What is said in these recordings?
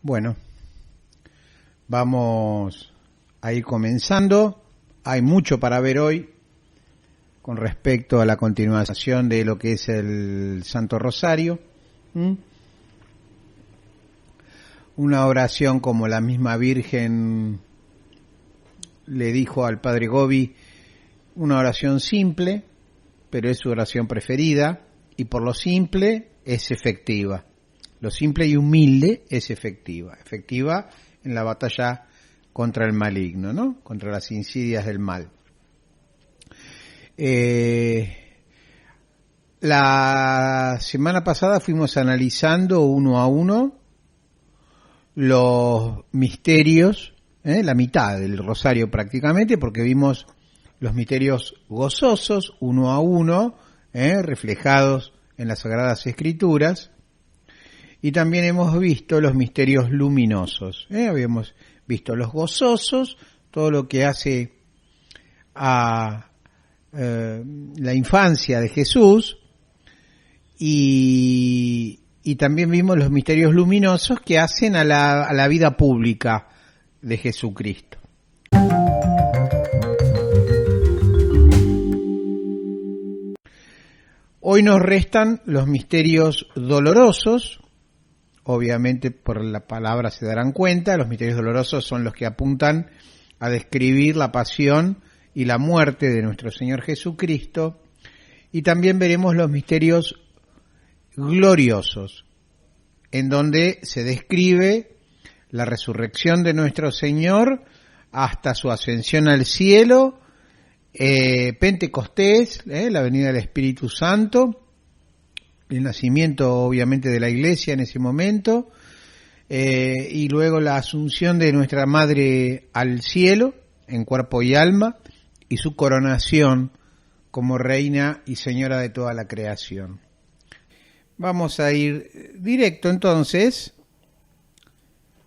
Bueno, vamos a ir comenzando. Hay mucho para ver hoy con respecto a la continuación de lo que es el Santo Rosario. Una oración como la misma Virgen le dijo al Padre Gobi, una oración simple, pero es su oración preferida, y por lo simple es efectiva. Lo simple y humilde es efectiva. Efectiva en la batalla contra el maligno, ¿no? Contra las insidias del mal. La semana pasada fuimos analizando uno a uno los misterios, la mitad del rosario prácticamente, porque vimos los misterios gozosos uno a uno, reflejados en las Sagradas Escrituras, y también hemos visto los misterios luminosos. Habíamos visto los gozosos, todo lo que hace a la infancia de Jesús, y también vimos los misterios luminosos que hacen a la vida pública de Jesucristo. Hoy nos restan los misterios dolorosos. Obviamente por la palabra se darán cuenta, los misterios dolorosos son los que apuntan a describir la pasión y la muerte de nuestro Señor Jesucristo. Y también veremos los misterios gloriosos, en donde se describe la resurrección de nuestro Señor hasta su ascensión al cielo, Pentecostés, la venida del Espíritu Santo, el nacimiento obviamente de la Iglesia en ese momento, y luego la asunción de nuestra Madre al cielo en cuerpo y alma, y su coronación como Reina y Señora de toda la creación. Vamos a ir directo entonces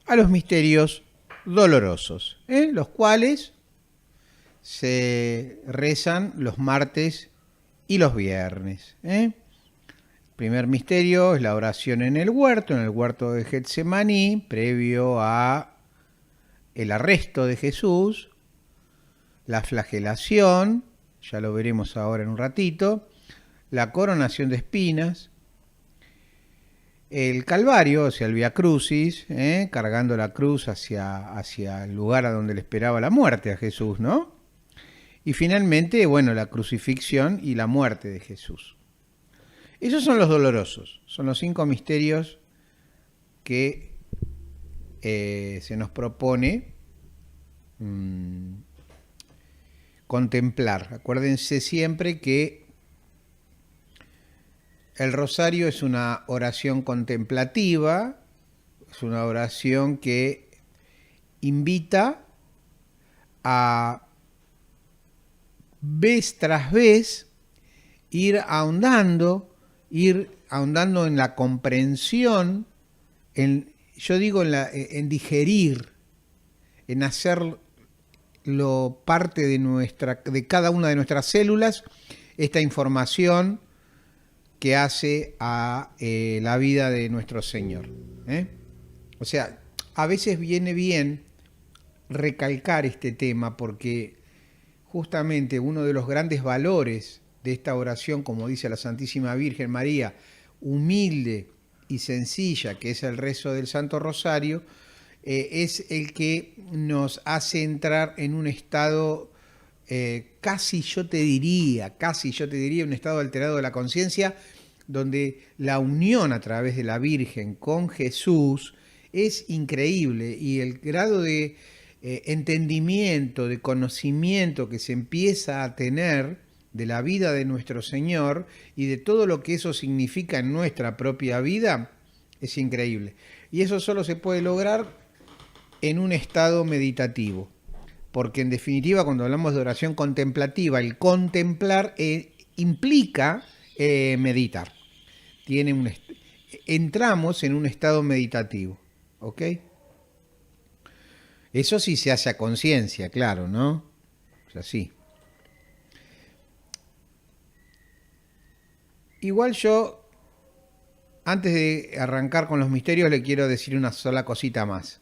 a los misterios dolorosos, los cuales se rezan los martes y los viernes. El primer misterio es la oración en el huerto de Getsemaní, previo a el arresto de Jesús, la flagelación, ya lo veremos ahora en un ratito, la coronación de espinas, el Calvario, o sea, el Vía Crucis, cargando la cruz hacia el lugar a donde le esperaba la muerte a Jesús, ¿no? Y finalmente, bueno, la crucifixión y la muerte de Jesús. Esos son los dolorosos, son los 5 misterios que se nos propone contemplar. Acuérdense siempre que el rosario es una oración contemplativa, es una oración que invita a vez tras vez ir ahondando en la comprensión, en digerir, en hacerlo parte de cada una de nuestras células, esta información que hace a la vida de nuestro Señor. O sea, a veces viene bien recalcar este tema porque justamente uno de los grandes valores de esta oración, como dice la Santísima Virgen María, humilde y sencilla, que es el rezo del Santo Rosario, es el que nos hace entrar en un estado casi yo te diría, un estado alterado de la conciencia, donde la unión a través de la Virgen con Jesús es increíble, y el grado de entendimiento, de conocimiento que se empieza a tener de la vida de nuestro Señor y de todo lo que eso significa en nuestra propia vida es increíble. Y eso solo se puede lograr en un estado meditativo, porque en definitiva cuando hablamos de oración contemplativa, el contemplar implica meditar. Entramos en un estado meditativo, ¿ok? Eso sí se hace a conciencia, claro, ¿no? O sea, sí. Igual yo antes de arrancar con los misterios, le quiero decir una sola cosita más.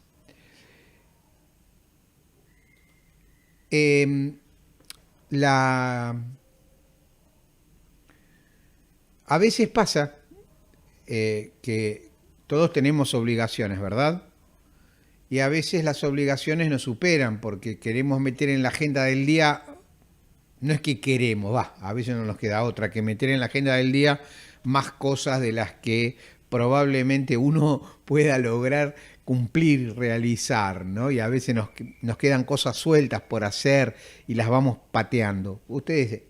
A veces pasa que todos tenemos obligaciones, ¿verdad? Y a veces las obligaciones nos superan porque queremos meter en la agenda del día, no es que queremos, a veces no nos queda otra que meter en la agenda del día más cosas de las que probablemente uno pueda lograr cumplir, realizar, ¿no? Y a veces nos quedan cosas sueltas por hacer y las vamos pateando. Ustedes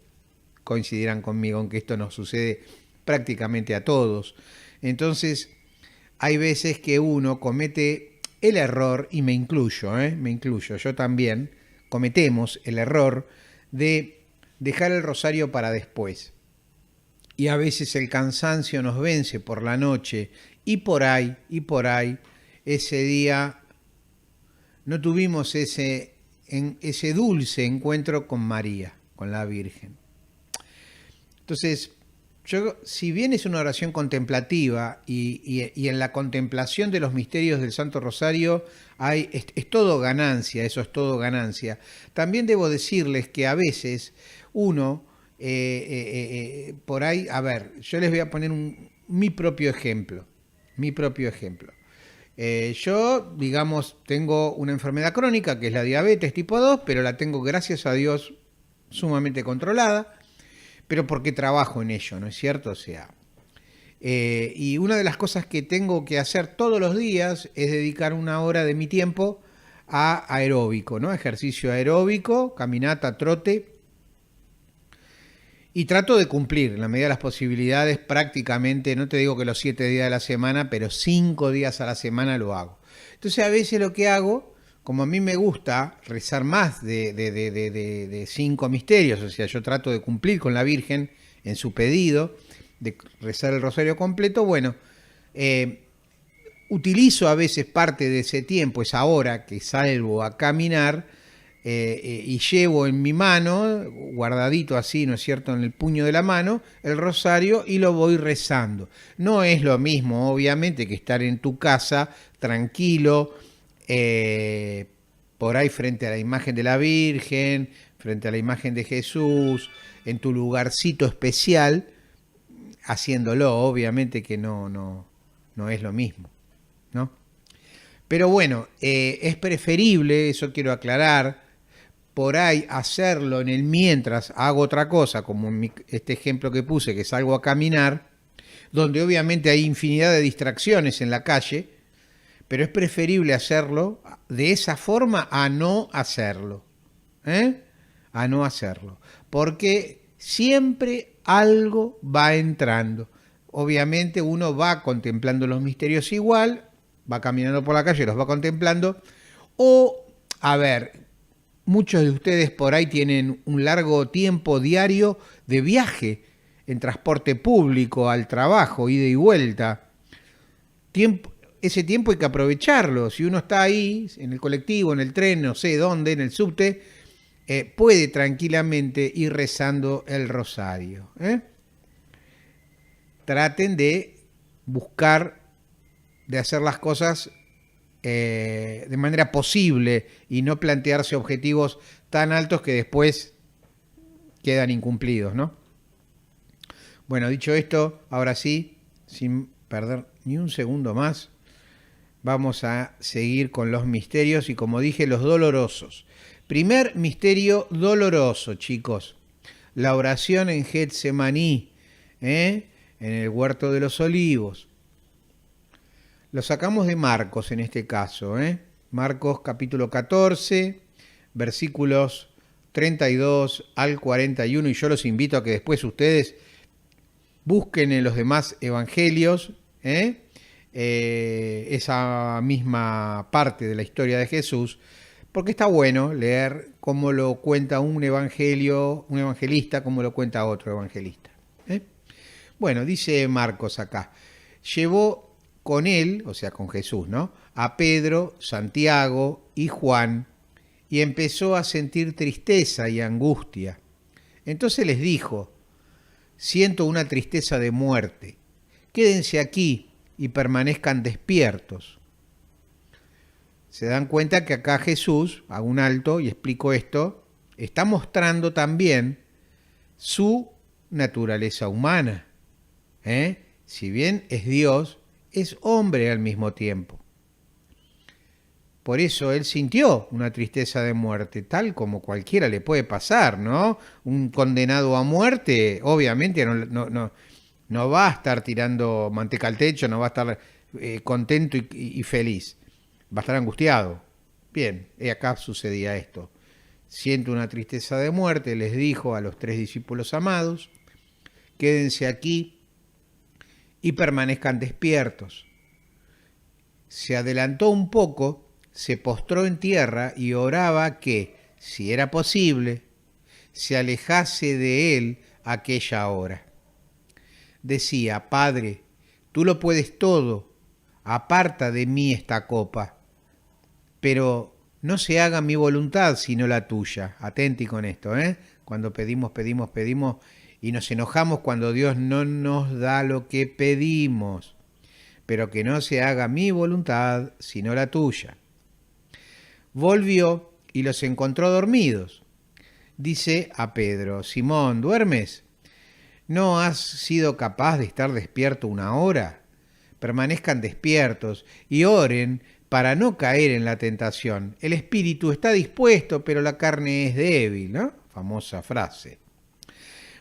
coincidirán conmigo en que esto nos sucede prácticamente a todos. Entonces, hay veces que uno comete el error, y me incluyo, yo también, cometemos el error de dejar el rosario para después. Y a veces el cansancio nos vence por la noche y por ahí, ese día no tuvimos ese dulce encuentro con María, con la Virgen. Entonces, si bien es una oración contemplativa y en la contemplación de los misterios del Santo Rosario es todo ganancia, eso es todo ganancia, también debo decirles que a veces uno, por ahí, a ver, yo les voy a poner mi propio ejemplo. Yo, digamos, tengo una enfermedad crónica que es la diabetes tipo 2, pero la tengo, gracias a Dios, sumamente controlada, pero porque trabajo en ello, ¿no es cierto? O sea, y una de las cosas que tengo que hacer todos los días es dedicar una hora de mi tiempo a aeróbico, ¿no? Ejercicio aeróbico, caminata, trote. Y trato de cumplir, en la medida de las posibilidades, prácticamente, no te digo que los 7 días de la semana, pero 5 días a la semana lo hago. Entonces a veces lo que hago, como a mí me gusta rezar más de 5 misterios, o sea, yo trato de cumplir con la Virgen en su pedido de rezar el rosario completo, bueno, utilizo a veces parte de ese tiempo, esa hora que salgo a caminar, y llevo en mi mano, guardadito así, ¿no es cierto?, en el puño de la mano, el rosario y lo voy rezando. No es lo mismo, obviamente, que estar en tu casa, tranquilo, por ahí frente a la imagen de la Virgen, frente a la imagen de Jesús, en tu lugarcito especial, haciéndolo, obviamente que no es lo mismo, ¿no? Pero bueno, es preferible, eso quiero aclarar, por ahí hacerlo en el mientras hago otra cosa, como en este ejemplo que puse, que salgo a caminar, donde obviamente hay infinidad de distracciones en la calle, pero es preferible hacerlo de esa forma a no hacerlo, a no hacerlo, porque siempre algo va entrando. Obviamente uno va contemplando los misterios igual, va caminando por la calle, los va contemplando, o, a ver, muchos de ustedes por ahí tienen un largo tiempo diario de viaje en transporte público al trabajo, ida y vuelta. Ese tiempo hay que aprovecharlo. Si uno está ahí, en el colectivo, en el tren, no sé dónde, en el subte, puede tranquilamente ir rezando el rosario. Traten de buscar, de hacer las cosas de manera posible y no plantearse objetivos tan altos que después quedan incumplidos, ¿no? Bueno, dicho esto, ahora sí, sin perder ni un segundo más, vamos a seguir con los misterios y, como dije, los dolorosos. Primer misterio doloroso, chicos. La oración en Getsemaní, en el huerto de los olivos. Lo sacamos de Marcos en este caso, Marcos capítulo 14, versículos 32 al 41, y yo los invito a que después ustedes busquen en los demás evangelios esa misma parte de la historia de Jesús, porque está bueno leer cómo lo cuenta un evangelista, cómo lo cuenta otro evangelista. Bueno, dice Marcos acá, llevó con él, o sea, con Jesús, ¿no?, a Pedro, Santiago y Juan, y empezó a sentir tristeza y angustia. Entonces les dijo: siento una tristeza de muerte, quédense aquí y permanezcan despiertos. Se dan cuenta que acá Jesús, hago un alto y explico esto, está mostrando también su naturaleza humana. Si bien es Dios, es hombre al mismo tiempo. Por eso él sintió una tristeza de muerte, tal como cualquiera le puede pasar, ¿no? Un condenado a muerte, obviamente no va a estar tirando manteca al techo, no va a estar contento y feliz. Va a estar angustiado. Bien, y acá sucedía esto. Siento una tristeza de muerte, les dijo a los 3 discípulos amados, quédense aquí y permanezcan despiertos. Se adelantó un poco, se postró en tierra y oraba que, si era posible, se alejase de él aquella hora. Decía, Padre, tú lo puedes todo, aparta de mí esta copa, pero no se haga mi voluntad sino la tuya. Atenti con esto, Cuando pedimos y nos enojamos cuando Dios no nos da lo que pedimos, pero que no se haga mi voluntad sino la tuya. Volvió y los encontró dormidos. Dice a Pedro, Simón, ¿duermes? ¿No has sido capaz de estar despierto una hora? Permanezcan despiertos y oren para no caer en la tentación. El espíritu está dispuesto, pero la carne es débil, ¿no? Famosa frase.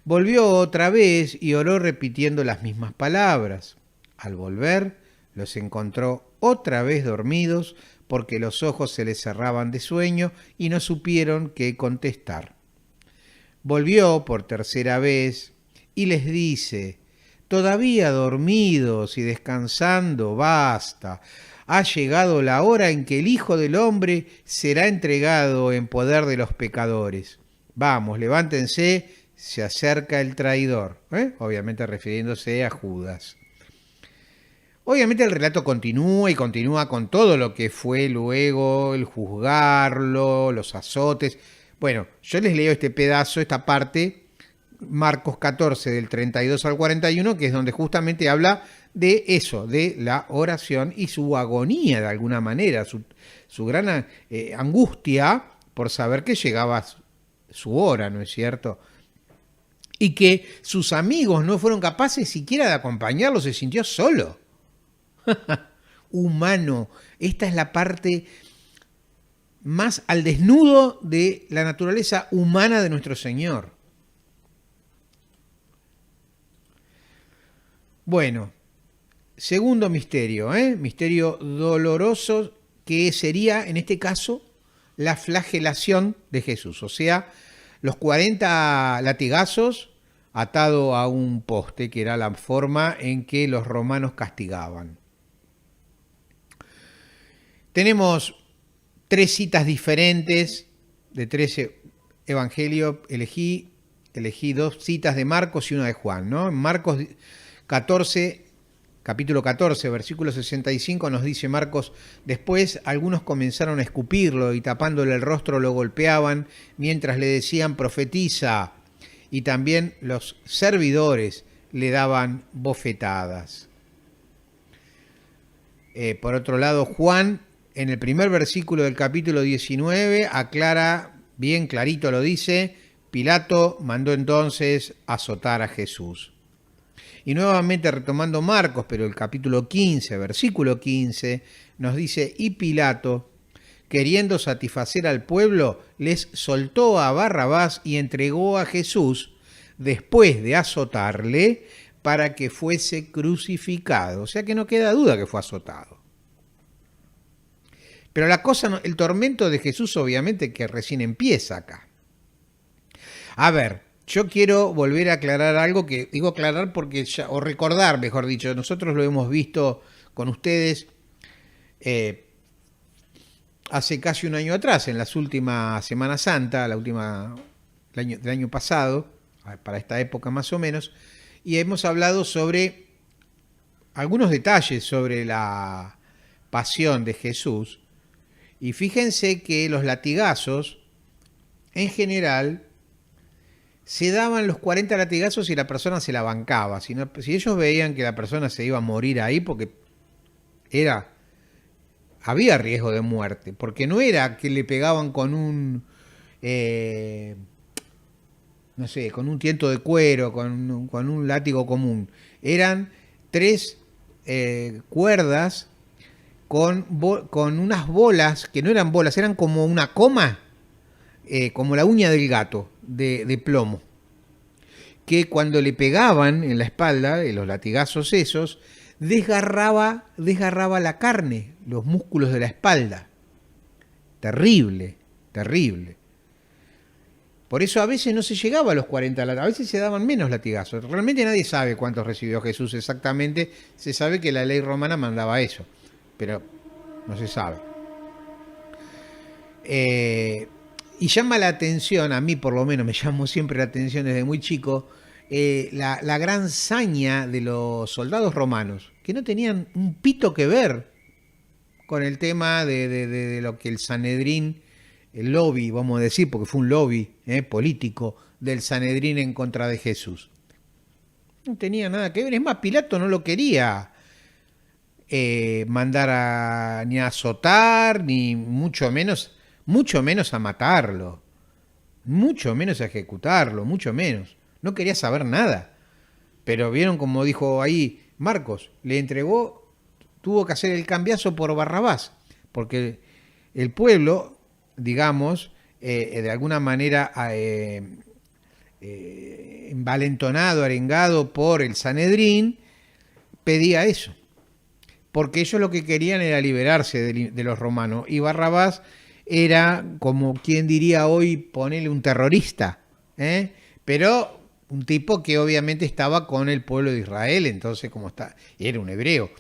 Volvió otra vez y oró repitiendo las mismas palabras. Al volver, los encontró otra vez dormidos porque los ojos se les cerraban de sueño y no supieron qué contestar. Volvió por tercera vez y les dice, todavía dormidos y descansando, basta. Ha llegado la hora en que el Hijo del Hombre será entregado en poder de los pecadores. Vamos, levántense, se acerca el traidor, obviamente refiriéndose a Judas. Obviamente el relato continúa y continúa con todo lo que fue luego el juzgarlo, los azotes. Bueno, yo les leo este pedazo, esta parte, Marcos 14 del 32 al 41, que es donde justamente habla de eso, de la oración y su agonía de alguna manera, su gran angustia por saber que llegaba su hora, ¿no es cierto? Y que sus amigos no fueron capaces siquiera de acompañarlo, se sintió solo. Humano, esta es la parte más al desnudo de la naturaleza humana de nuestro Señor. Bueno, segundo misterio, misterio doloroso, que sería en este caso la flagelación de Jesús, o sea, los 40 latigazos atado a un poste, que era la forma en que los romanos castigaban. Tenemos 3 citas diferentes de 13 evangelios, elegí 2 citas de Marcos y una de Juan, ¿no? En Marcos 14, capítulo 14, versículo 65 nos dice Marcos, después algunos comenzaron a escupirlo y tapándole el rostro lo golpeaban mientras le decían profetiza, y también los servidores le daban bofetadas. Por otro lado, Juan, en el primer versículo del capítulo 19, aclara, bien clarito lo dice, Pilato mandó entonces azotar a Jesús. Y nuevamente retomando Marcos, pero el capítulo 15, versículo 15, nos dice, y Pilato, queriendo satisfacer al pueblo, les soltó a Barrabás y entregó a Jesús, después de azotarle, para que fuese crucificado. O sea que no queda duda que fue azotado. Pero la cosa, el tormento de Jesús obviamente que recién empieza acá. A ver, yo quiero volver a aclarar algo que digo aclarar porque ya, o recordar, mejor dicho, nosotros lo hemos visto con ustedes hace casi un año atrás, en las últimas Semana Santa, la última del año pasado, para esta época más o menos, y hemos hablado sobre algunos detalles sobre la pasión de Jesús. Y fíjense que los latigazos, en general, se daban los 40 latigazos y la persona se la bancaba. Si ellos veían que la persona se iba a morir ahí, porque era, había riesgo de muerte, porque no era que le pegaban con un, no sé, con un tiento de cuero, con un látigo común. Eran tres cuerdas con unas bolas, que no eran bolas, eran como una coma, como la uña del gato, de plomo, que cuando le pegaban en la espalda, los latigazos esos, desgarraba la carne, los músculos de la espalda. Terrible, terrible. Por eso a veces no se llegaba a los 40 latigazos, a veces se daban menos latigazos. Realmente nadie sabe cuántos recibió Jesús exactamente. Se sabe que la ley romana mandaba eso, pero no se sabe. Y llama la atención, a mí por lo menos me llamó siempre la atención desde muy chico, la gran saña de los soldados romanos, que no tenían un pito que ver con el tema de lo que el Sanedrín, el lobby, vamos a decir, porque fue un lobby político del Sanedrín en contra de Jesús. No tenía nada que ver. Es más, Pilato no lo quería mandar ni a azotar, ni mucho menos a matarlo, mucho menos a ejecutarlo, mucho menos. No quería saber nada. Pero vieron como dijo ahí Marcos, le entregó, tuvo que hacer el cambiazo por Barrabás, porque el pueblo, digamos, de alguna manera envalentonado, arengado por el Sanedrín, pedía eso. Porque ellos lo que querían era liberarse de los romanos. Y Barrabás era, como quien diría hoy, ponerle un terrorista. Pero un tipo que obviamente estaba con el pueblo de Israel, entonces como está, era un hebreo.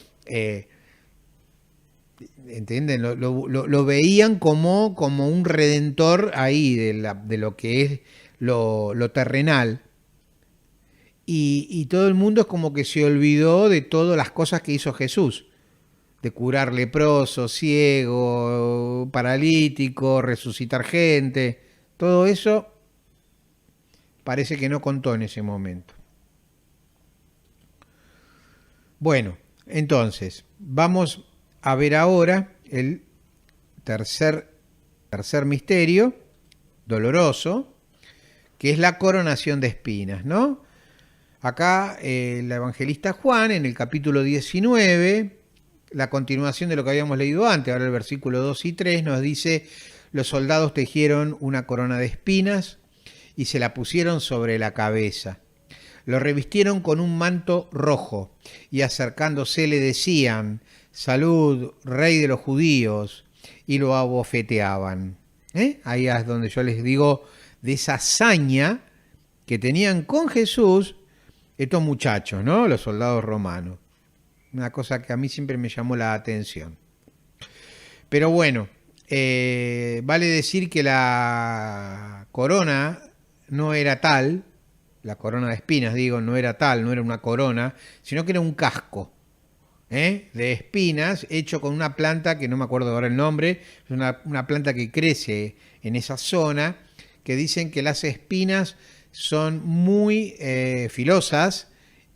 ¿Entienden? Lo veían como un redentor ahí de lo que es lo terrenal. Y todo el mundo es como que se olvidó de todas las cosas que hizo Jesús. De curar leprosos, ciego, paralítico, resucitar gente. Todo eso parece que no contó en ese momento. Bueno, entonces, vamos a ver ahora el tercer misterio doloroso, que es la coronación de espinas, ¿no? Acá el evangelista Juan, en el capítulo 19, la continuación de lo que habíamos leído antes, ahora el versículo 2 y 3, nos dice: los soldados tejieron una corona de espinas y se la pusieron sobre la cabeza. Lo revistieron con un manto rojo y acercándose le decían: salud, rey de los judíos, y lo abofeteaban. Ahí es donde yo les digo de esa hazaña que tenían con Jesús estos muchachos, ¿no? Los soldados romanos. Una cosa que a mí siempre me llamó la atención. Pero bueno, vale decir que la corona no era tal, la corona de espinas, digo, no era tal, no era una corona, sino que era un casco de espinas hecho con una planta que no me acuerdo ahora el nombre, es una planta que crece en esa zona, que dicen que las espinas son muy filosas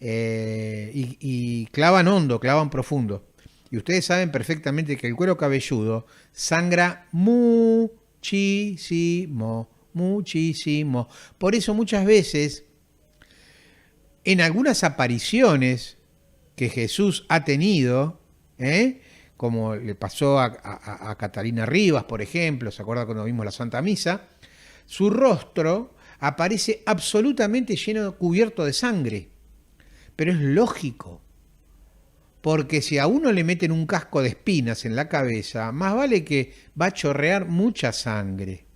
y clavan hondo, clavan profundo. Y ustedes saben perfectamente que el cuero cabelludo sangra muchísimo, muchísimo. Por eso muchas veces, en algunas apariciones que Jesús ha tenido, como le pasó a Catalina Rivas, por ejemplo, ¿se acuerda cuando vimos la Santa Misa? Su rostro aparece absolutamente lleno, cubierto de sangre. Pero es lógico, porque si a uno le meten un casco de espinas en la cabeza, más vale que va a chorrear mucha sangre.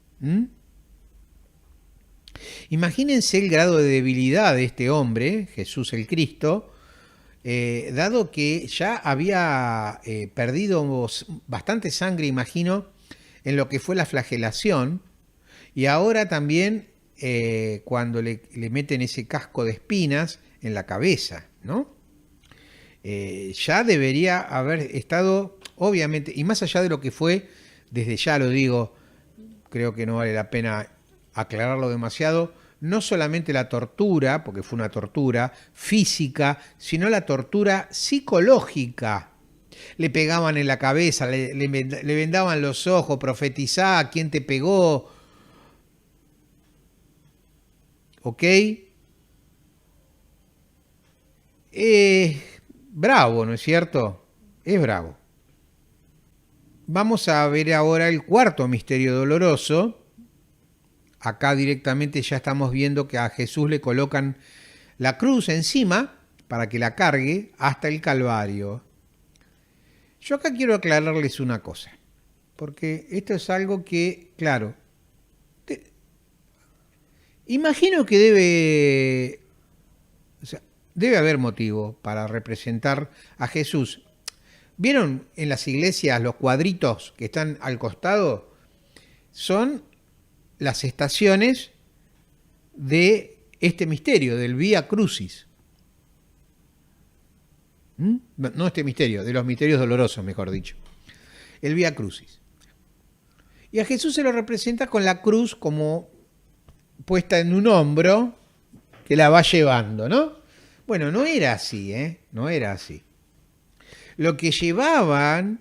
Imagínense el grado de debilidad de este hombre, Jesús el Cristo, dado que ya había perdido bastante sangre, imagino, en lo que fue la flagelación, y ahora también cuando le meten ese casco de espinas en la cabeza, ¿no? Ya debería haber estado, obviamente, y más allá de lo que fue, desde ya lo digo, creo que no vale la pena aclararlo demasiado, no solamente la tortura, porque fue una tortura física, sino la tortura psicológica. Le pegaban en la cabeza, le vendaban los ojos, profetizá, ¿quién te pegó? ¿Ok? Bravo, ¿no es cierto? Es bravo. Vamos a ver ahora el cuarto misterio doloroso. Acá directamente ya estamos viendo que a Jesús le colocan la cruz encima para que la cargue hasta el Calvario. Yo acá quiero aclararles una cosa, porque esto es algo que, claro, imagino que debe haber motivo para representar a Jesús. ¿Vieron en las iglesias los cuadritos que están al costado? Son las estaciones de este misterio, del Vía Crucis. No este misterio, de los misterios dolorosos, mejor dicho. El Vía Crucis. Y a Jesús se lo representa con la cruz como puesta en un hombro que la va llevando, ¿no? Bueno, no era así, No era así. Lo que llevaban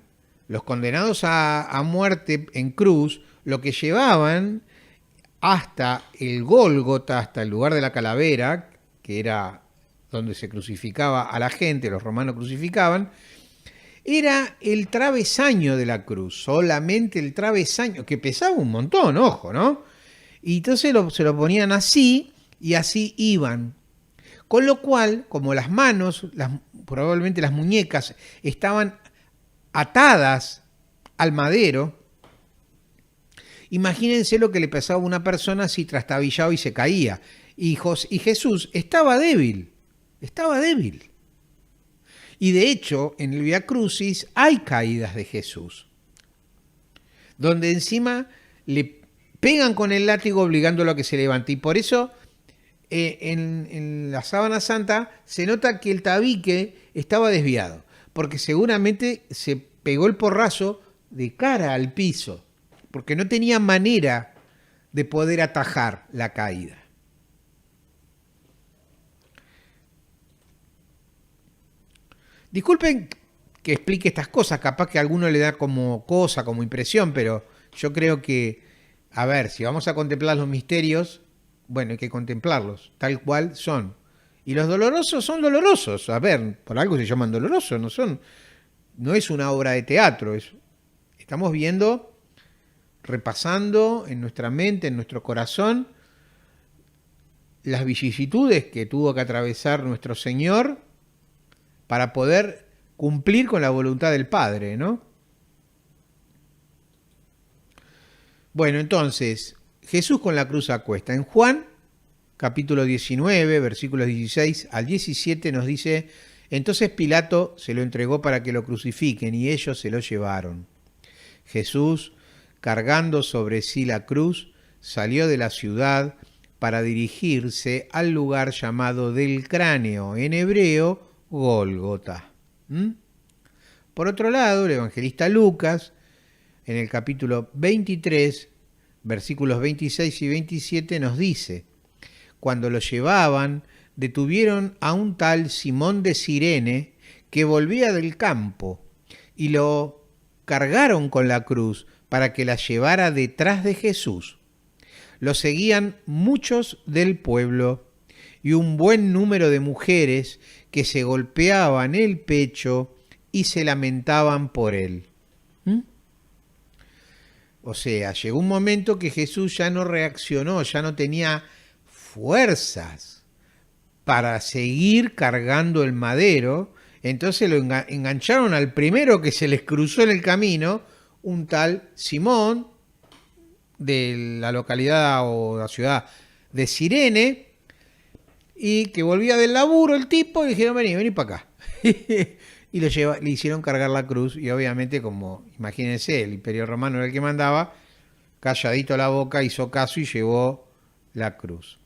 los condenados a muerte en cruz, lo que llevaban hasta el Gólgota, hasta el lugar de la calavera, que era donde se crucificaba a la gente, los romanos crucificaban, era el travesaño de la cruz, solamente el travesaño, que pesaba un montón, ojo, ¿no? Y entonces se lo ponían así, y así iban. Con lo cual, como las manos, probablemente las muñecas, estaban atadas al madero, imagínense lo que le pasaba a una persona si trastabillaba y se caía. Y Jesús estaba débil. Estaba débil. Y de hecho, en el Vía Crucis hay caídas de Jesús, donde encima le pegan con el látigo obligándolo a que se levante. Y por eso en la sábana santa se nota que el tabique estaba desviado, porque seguramente se pegó el porrazo de cara al piso, porque no tenía manera de poder atajar la caída. Disculpen que explique estas cosas, capaz que a alguno le da como cosa, como impresión, pero yo creo que, a ver, si vamos a contemplar los misterios, bueno, hay que contemplarlos tal cual son. Y los dolorosos son dolorosos, a ver, por algo se llaman dolorosos, no es una obra de teatro, estamos viendo, repasando en nuestra mente, en nuestro corazón, las vicisitudes que tuvo que atravesar nuestro Señor para poder cumplir con la voluntad del Padre, ¿no? Bueno, entonces, Jesús con la cruz a cuesta. En Juan, capítulo 19, versículos 16 al 17, nos dice: entonces Pilato se lo entregó para que lo crucifiquen, y ellos se lo llevaron. Jesús, cargando sobre sí la cruz, salió de la ciudad para dirigirse al lugar llamado del cráneo, en hebreo, Gólgota. Por otro lado, el evangelista Lucas, en el capítulo 23, versículos 26 y 27, nos dice: cuando lo llevaban, detuvieron a un tal Simón de Cirene, que volvía del campo, y lo cargaron con la cruz para que la llevara detrás de Jesús. Lo seguían muchos del pueblo y un buen número de mujeres que se golpeaban el pecho y se lamentaban por él. O sea, llegó un momento que Jesús ya no reaccionó, ya no tenía fuerzas para seguir cargando el madero. Entonces lo engancharon al primero que se les cruzó en el camino, un tal Simón, de la localidad o la ciudad de Cirene, y que volvía del laburo el tipo, y dijeron: vení para acá. Y le hicieron cargar la cruz, y obviamente, como imagínense, el Imperio Romano era el que mandaba, calladito la boca, hizo caso y llevó la cruz.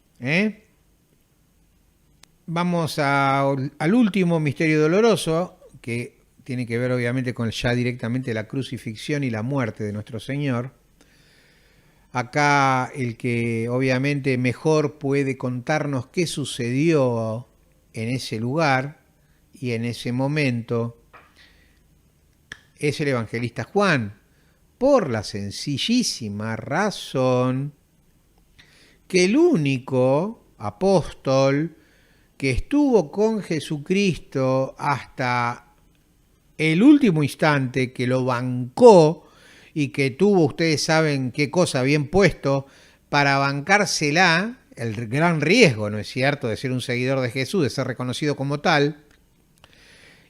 Vamos al último misterio doloroso, que tiene que ver obviamente con ya directamente la crucifixión y la muerte de nuestro Señor. Acá el que obviamente mejor puede contarnos qué sucedió en ese lugar y en ese momento es el evangelista Juan, por la sencillísima razón que el único apóstol que estuvo con Jesucristo hasta el último instante, que lo bancó y que tuvo, ustedes saben qué cosa bien puesto, para bancársela, el gran riesgo, ¿no es cierto?, de ser un seguidor de Jesús, de ser reconocido como tal,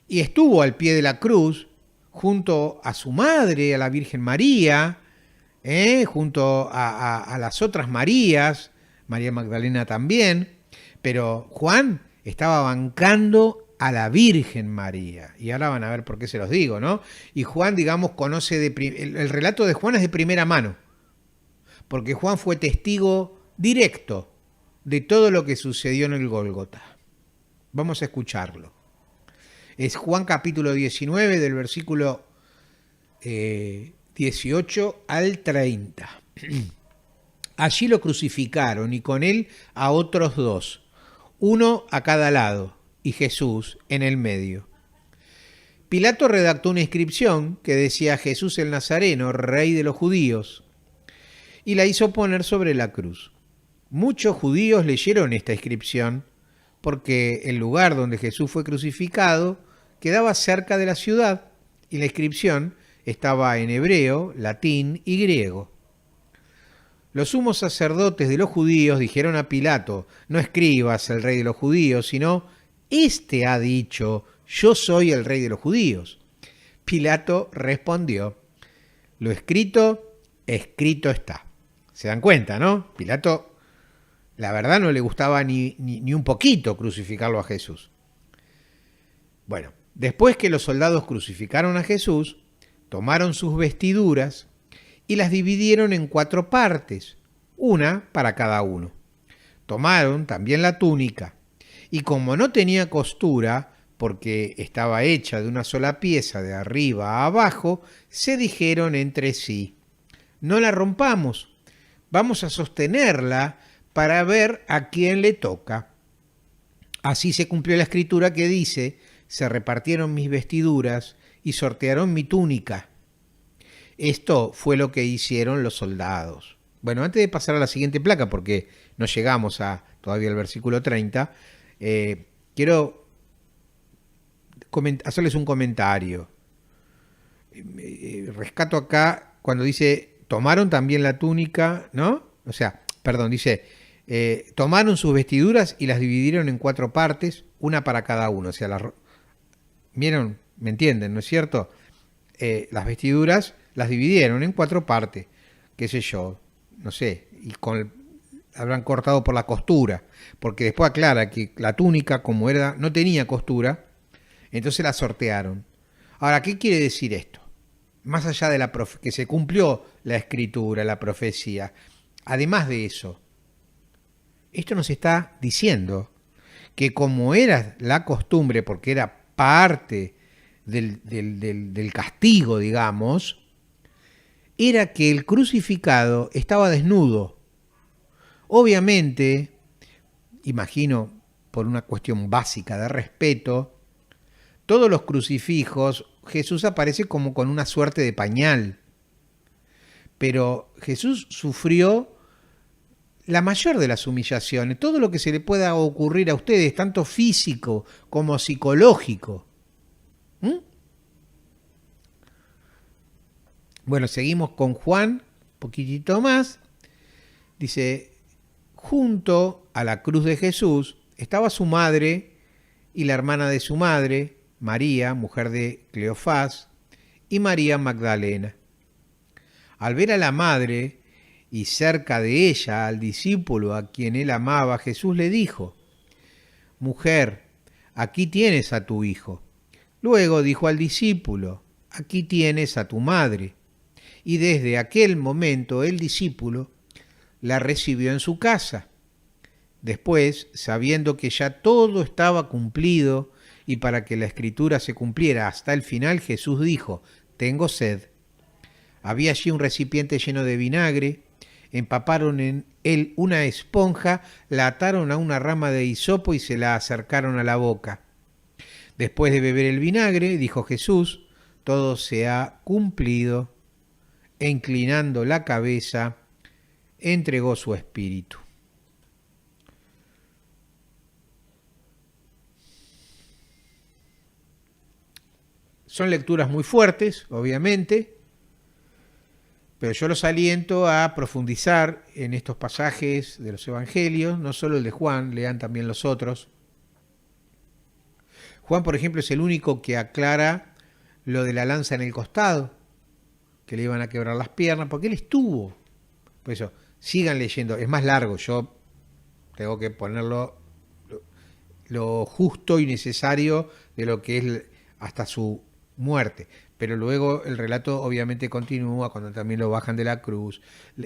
y estuvo al pie de la cruz, junto a su madre, a la Virgen María, junto a las otras Marías, María Magdalena también, pero Juan estaba bancando a la Virgen María. Y ahora van a ver por qué se los digo, ¿no? Y Juan, digamos, conoce el relato de Juan es de primera mano, porque Juan fue testigo directo de todo lo que sucedió en el Gólgota. Vamos a escucharlo. Es Juan capítulo 19 del versículo 18 al 30. Allí lo crucificaron y con él a otros dos, uno a cada lado y Jesús en el medio. Pilato redactó una inscripción que decía Jesús el Nazareno, rey de los judíos, y la hizo poner sobre la cruz. Muchos judíos leyeron esta inscripción porque el lugar donde Jesús fue crucificado quedaba cerca de la ciudad y la inscripción estaba en hebreo, latín y griego. Los sumos sacerdotes de los judíos dijeron a Pilato: no escribas el rey de los judíos, sino este ha dicho: yo soy el rey de los judíos. Pilato respondió: lo escrito, escrito está. ¿Se dan cuenta, no? Pilato, la verdad, no le gustaba ni un poquito crucificarlo a Jesús. Bueno, después que los soldados crucificaron a Jesús, tomaron sus vestiduras y las dividieron en 4 partes, una para cada uno. Tomaron también la túnica, y como no tenía costura, porque estaba hecha de una sola pieza de arriba a abajo, se dijeron entre sí: no la rompamos, vamos a sostenerla para ver a quién le toca. Así se cumplió la escritura que dice: se repartieron mis vestiduras y sortearon mi túnica. Esto fue lo que hicieron los soldados. Bueno, antes de pasar a la siguiente placa, porque no llegamos todavía al versículo 30, quiero hacerles un comentario. Rescato acá cuando dice, tomaron también la túnica, ¿no? O sea, perdón, dice, tomaron sus vestiduras y las dividieron en 4 partes, una para cada uno. O sea, ¿vieron? ¿Me entienden, no es cierto? Las vestiduras las dividieron en 4 partes, qué sé yo, no sé, y habrán cortado por la costura, porque después aclara que la túnica, como no tenía costura, entonces la sortearon. Ahora, ¿qué quiere decir esto? Más allá de que se cumplió la escritura, la profecía, además de eso, esto nos está diciendo que como era la costumbre, porque era parte del castigo, digamos, era que el crucificado estaba desnudo. Obviamente, imagino por una cuestión básica de respeto, todos los crucifijos, Jesús aparece como con una suerte de pañal. Pero Jesús sufrió la mayor de las humillaciones, todo lo que se le pueda ocurrir a ustedes, tanto físico como psicológico. Bueno, seguimos con Juan, un poquitito más. Dice, junto a la cruz de Jesús estaba su madre y la hermana de su madre, María, mujer de Cleofás, y María Magdalena. Al ver a la madre y cerca de ella al discípulo a quien él amaba, Jesús le dijo: mujer, aquí tienes a tu hijo. Luego dijo al discípulo: aquí tienes a tu madre. Y desde aquel momento el discípulo la recibió en su casa. Después, sabiendo que ya todo estaba cumplido y para que la escritura se cumpliera hasta el final, Jesús dijo: tengo sed. Había allí un recipiente lleno de vinagre. empaparon en él una esponja, la ataron a una rama de hisopo y se la acercaron a la boca. Después de beber el vinagre, dijo Jesús, todo se ha cumplido, e inclinando la cabeza, entregó su espíritu. Son lecturas muy fuertes, obviamente, pero yo los aliento a profundizar en estos pasajes de los evangelios, no solo el de Juan, lean también los otros. Juan, por ejemplo, es el único que aclara lo de la lanza en el costado, que le iban a quebrar las piernas, porque él estuvo. Por eso, sigan leyendo, es más largo, yo tengo que ponerlo lo justo y necesario de lo que es hasta su muerte. Pero luego el relato obviamente continúa cuando también lo bajan de la cruz.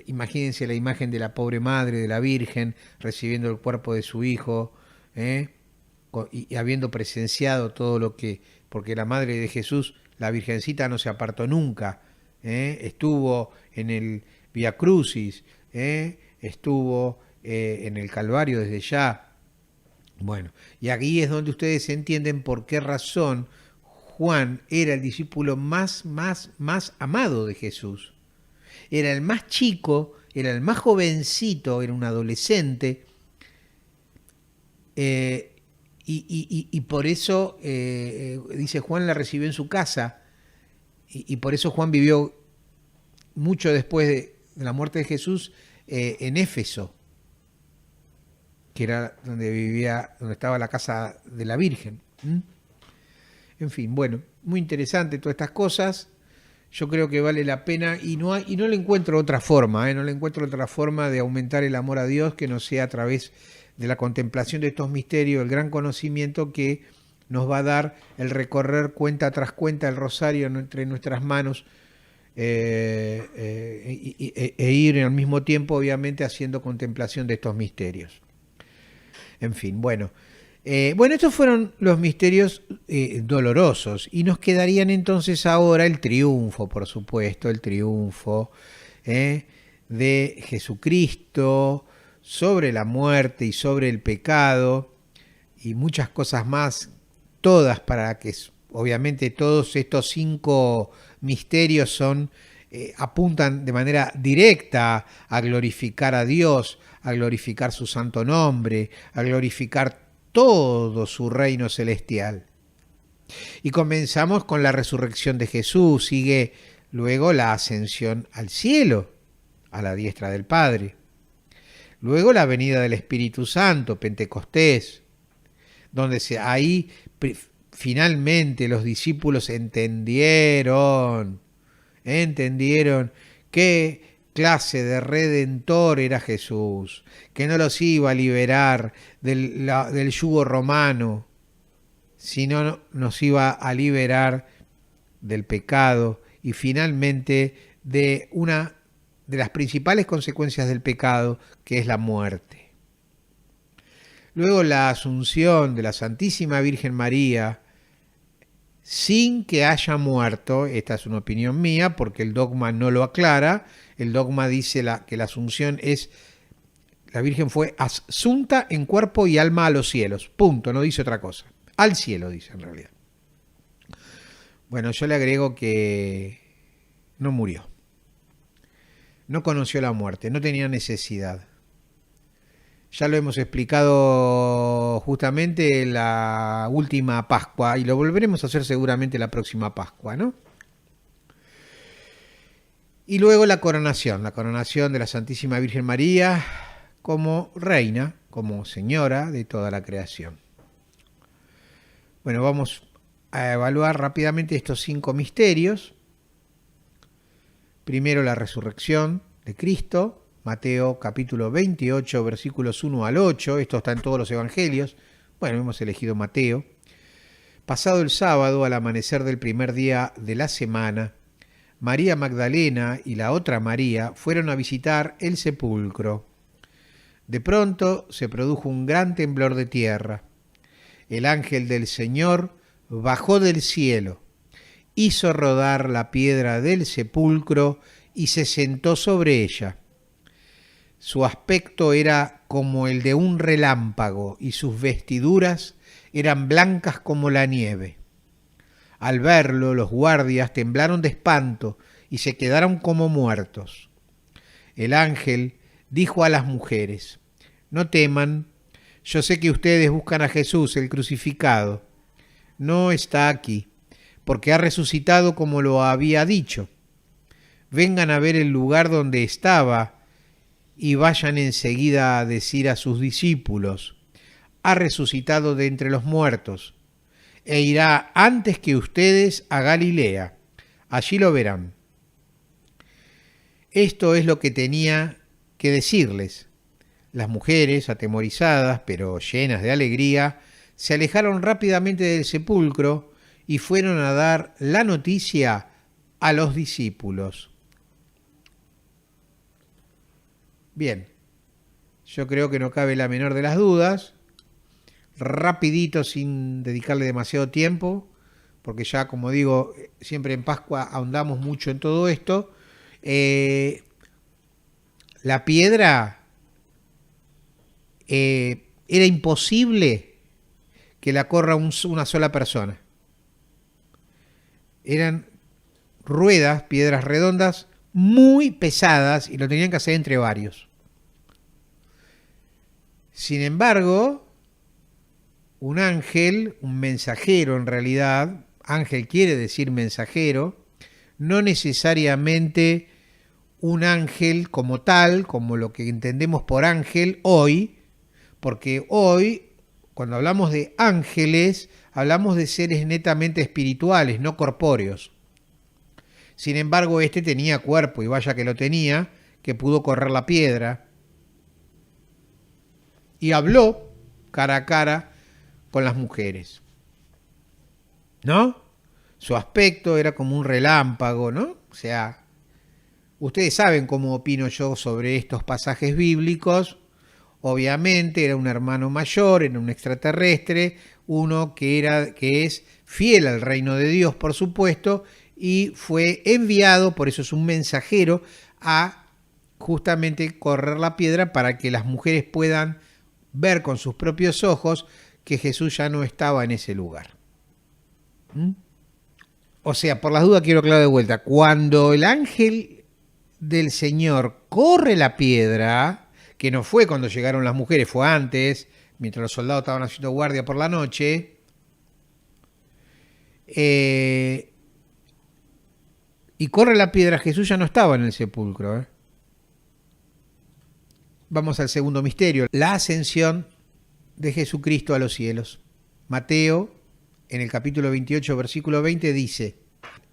Imagínense la imagen de la pobre madre, de la Virgen, recibiendo el cuerpo de su hijo, y habiendo presenciado todo lo que... Porque la madre de Jesús, la Virgencita, no se apartó nunca. Estuvo en el Vía Crucis, estuvo en el Calvario desde ya. Bueno, y aquí es donde ustedes entienden por qué razón Juan era el discípulo más amado de Jesús. Era el más chico, era el más jovencito, era un adolescente, y por eso, dice Juan, la recibió en su casa, y por eso Juan vivió mucho después de la muerte de Jesús en Éfeso, que era donde estaba la casa de la Virgen. En fin, bueno, muy interesante todas estas cosas. Yo creo que vale la pena y no le encuentro otra forma, no le encuentro otra forma de aumentar el amor a Dios que no sea a través de la contemplación de estos misterios, el gran conocimiento que nos va a dar el recorrer cuenta tras cuenta el rosario entre nuestras manos, e ir al mismo tiempo, obviamente, haciendo contemplación de estos misterios. En fin, bueno, estos fueron los misterios dolorosos, y nos quedarían entonces ahora el triunfo, por supuesto, el triunfo de Jesucristo sobre la muerte y sobre el pecado, y muchas cosas más, todas para que, obviamente, todos estos 5 misterios apuntan de manera directa a glorificar a Dios, a glorificar su santo nombre, a glorificar todo su reino celestial. Y comenzamos con la resurrección de Jesús, sigue luego la ascensión al cielo, a la diestra del Padre. Luego la venida del Espíritu Santo, Pentecostés, donde ahí finalmente los discípulos entendieron qué clase de redentor era Jesús, que no los iba a liberar del yugo romano, sino nos iba a liberar del pecado y finalmente de una de las principales consecuencias del pecado, que es la muerte. Luego la asunción de la Santísima Virgen María, sin que haya muerto. Esta es una opinión mía porque el dogma no lo aclara. El dogma dice que la asunción es, la Virgen fue asunta en cuerpo y alma a los cielos, punto, no dice otra cosa, al cielo dice en realidad. Bueno, yo le agrego que no murió, no conoció la muerte, no tenía necesidad. Ya lo hemos explicado justamente en la última Pascua y lo volveremos a hacer seguramente la próxima Pascua, ¿no? Y luego la coronación de la Santísima Virgen María como reina, como señora de toda la creación. Bueno, vamos a evaluar rápidamente estos 5 misterios. Primero la resurrección de Cristo. Mateo capítulo 28, versículos 1 al 8, esto está en todos los evangelios, bueno, hemos elegido Mateo. Pasado el sábado, al amanecer del primer día de la semana, María Magdalena y la otra María fueron a visitar el sepulcro. De pronto se produjo un gran temblor de tierra. El ángel del Señor bajó del cielo, hizo rodar la piedra del sepulcro y se sentó sobre ella. Su aspecto era como el de un relámpago y sus vestiduras eran blancas como la nieve. Al verlo, los guardias temblaron de espanto y se quedaron como muertos. El ángel dijo a las mujeres: no teman, yo sé que ustedes buscan a Jesús, el crucificado. No está aquí, porque ha resucitado como lo había dicho. Vengan a ver el lugar donde estaba y vayan enseguida a decir a sus discípulos: ha resucitado de entre los muertos, e irá antes que ustedes a Galilea. Allí lo verán. Esto es lo que tenía que decirles. Las mujeres, atemorizadas, pero llenas de alegría, se alejaron rápidamente del sepulcro y fueron a dar la noticia a los discípulos. Bien, yo creo que no cabe la menor de las dudas. Rapidito, sin dedicarle demasiado tiempo, porque ya, como digo, siempre en Pascua ahondamos mucho en todo esto. La piedra era imposible que la corra una sola persona. Eran ruedas, piedras redondas, muy pesadas, y lo tenían que hacer entre varios. Sin embargo, un ángel, un mensajero en realidad, ángel quiere decir mensajero, no necesariamente un ángel como tal, como lo que entendemos por ángel hoy, porque hoy, cuando hablamos de ángeles, hablamos de seres netamente espirituales, no corpóreos. Sin embargo, este tenía cuerpo, y vaya que lo tenía, que pudo correr la piedra, y habló cara a cara con las mujeres, ¿no? Su aspecto era como un relámpago, ¿no? O sea, ustedes saben cómo opino yo sobre estos pasajes bíblicos. Obviamente era un hermano mayor, era un extraterrestre, uno que es fiel al reino de Dios, por supuesto, y fue enviado, por eso es un mensajero, a justamente correr la piedra para que las mujeres puedan ver con sus propios ojos que Jesús ya no estaba en ese lugar. O sea, por las dudas quiero aclarar de vuelta, cuando el ángel del Señor corre la piedra, que no fue cuando llegaron las mujeres, fue antes, mientras los soldados estaban haciendo guardia por la noche, y corre la piedra, Jesús ya no estaba en el sepulcro. Vamos al segundo misterio, la ascensión de Jesucristo a los cielos. Mateo, en el capítulo 28, versículo 20, dice: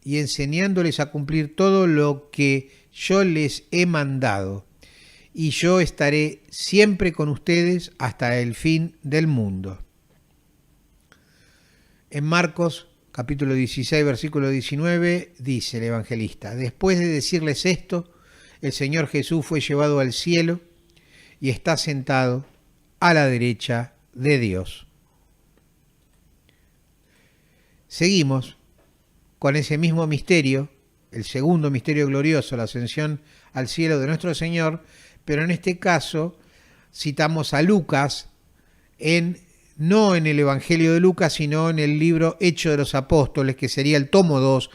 y enseñándoles a cumplir todo lo que yo les he mandado, y yo estaré siempre con ustedes hasta el fin del mundo. En Marcos, capítulo 16, versículo 19, dice el evangelista: después de decirles esto, el Señor Jesús fue llevado al cielo y está sentado a la derecha de Dios. Seguimos con ese mismo misterio, el segundo misterio glorioso, la ascensión al cielo de nuestro Señor, pero en este caso citamos a Lucas, no en el Evangelio de Lucas, sino en el libro Hechos de los Apóstoles, que sería el tomo 2,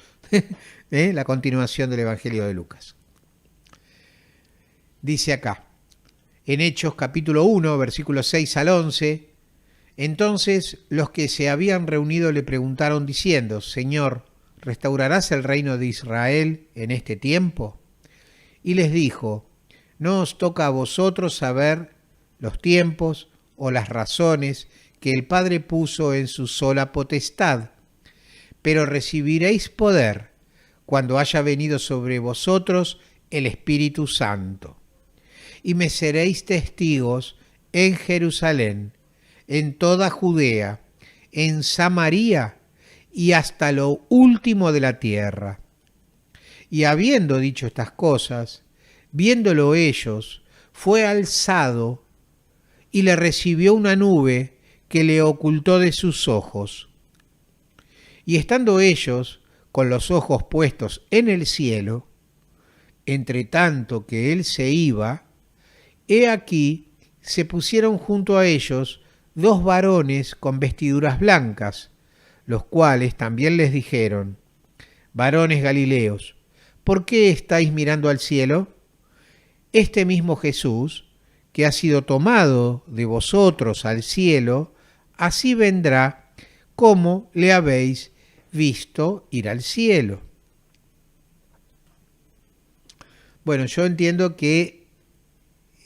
la continuación del Evangelio de Lucas. Dice acá, en Hechos capítulo 1, versículos 6 al 11, entonces los que se habían reunido le preguntaron diciendo: Señor, ¿restaurarás el reino de Israel en este tiempo? Y les dijo: no os toca a vosotros saber los tiempos o las razones que el Padre puso en su sola potestad, pero recibiréis poder cuando haya venido sobre vosotros el Espíritu Santo. Y me seréis testigos en Jerusalén, en toda Judea, en Samaria y hasta lo último de la tierra. Y habiendo dicho estas cosas, viéndolo ellos, fue alzado y le recibió una nube que le ocultó de sus ojos. Y estando ellos con los ojos puestos en el cielo, entre tanto que él se iba, he aquí, se pusieron junto a ellos 2 varones con vestiduras blancas, los cuales también les dijeron: varones Galileos, ¿por qué estáis mirando al cielo? Este mismo Jesús, que ha sido tomado de vosotros al cielo, así vendrá como le habéis visto ir al cielo. Bueno, yo entiendo que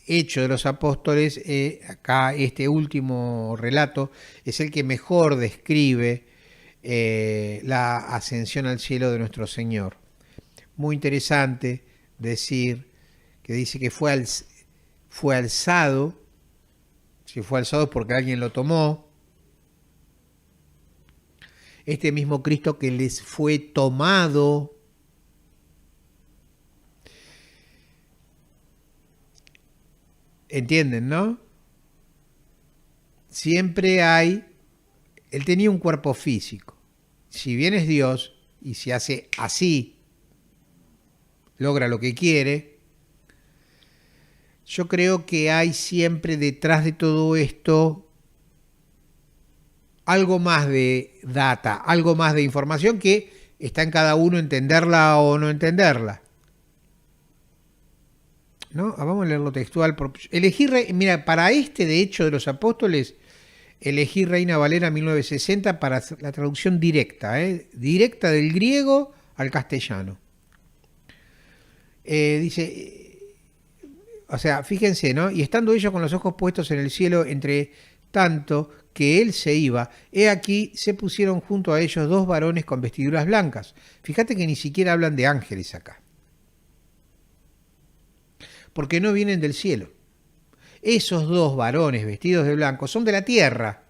Hechos de los Apóstoles, acá este último relato, es el que mejor describe la ascensión al cielo de nuestro Señor. Muy interesante decir que dice que fue alzado, si fue alzado es porque alguien lo tomó. Este mismo Cristo que les fue tomado. ¿Entienden, no? Siempre hay... Él tenía un cuerpo físico. Si bien es Dios y se hace así, logra lo que quiere, yo creo que hay siempre detrás de todo esto algo más de data, algo más de información que está en cada uno entenderla o no entenderla. ¿No? Vamos a leerlo textual. Mira, para este de Hecho de los Apóstoles, elegí Reina Valera 1960 para la traducción directa, directa del griego al castellano. Dice, o sea, fíjense, ¿no? Y estando ellos con los ojos puestos en el cielo, entre tanto que él se iba, he aquí se pusieron junto a ellos 2 varones con vestiduras blancas. Fíjate que ni siquiera hablan de ángeles acá, porque no vienen del cielo. Esos 2 varones vestidos de blanco son de la tierra.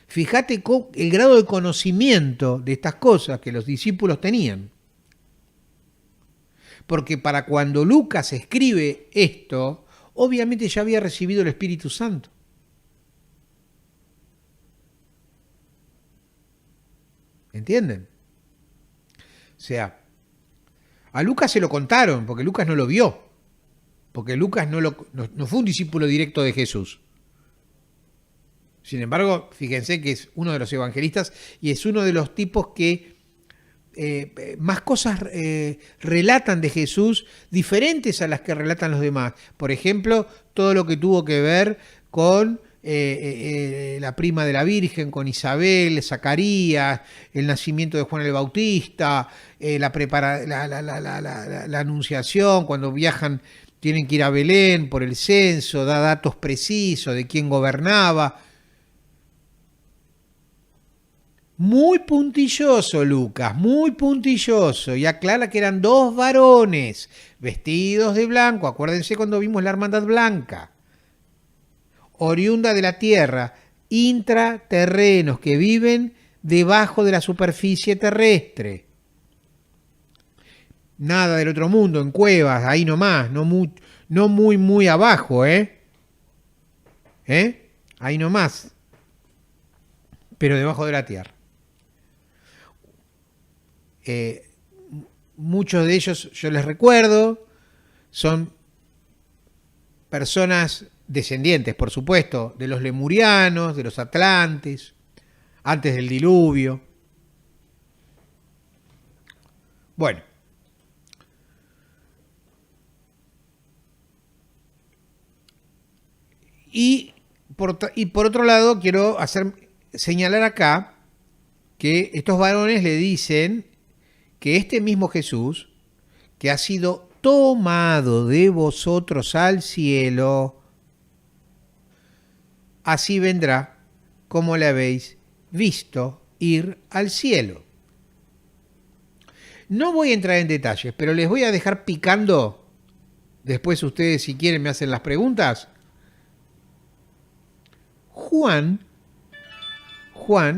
Fíjate el grado de conocimiento de estas cosas que los discípulos tenían. Porque para cuando Lucas escribe esto, obviamente ya había recibido el Espíritu Santo. ¿Entienden? O sea, a Lucas se lo contaron, porque Lucas no lo vio. Porque Lucas no fue un discípulo directo de Jesús. Sin embargo, fíjense que es uno de los evangelistas y es uno de los tipos que más cosas relatan de Jesús diferentes a las que relatan los demás. Por ejemplo, todo lo que tuvo que ver con la prima de la Virgen, con Isabel, Zacarías, el nacimiento de Juan el Bautista, la anunciación, cuando viajan tienen que ir a Belén por el censo, da datos precisos de quién gobernaba. Muy puntilloso Lucas, muy puntilloso, y aclara que eran 2 varones vestidos de blanco. Acuérdense cuando vimos la hermandad blanca, oriunda de la tierra, intraterrenos que viven debajo de la superficie terrestre. Nada del otro mundo, en cuevas, ahí nomás, no muy abajo, ahí nomás, pero debajo de la tierra. Muchos de ellos, yo les recuerdo, son personas descendientes, por supuesto, de los lemurianos, de los atlantes, antes del diluvio. Bueno. Y por otro lado, quiero señalar acá que estos varones le dicen que este mismo Jesús, que ha sido tomado de vosotros al cielo, así vendrá como le habéis visto ir al cielo. No voy a entrar en detalles, pero les voy a dejar picando. Después ustedes, si quieren, me hacen las preguntas. Juan,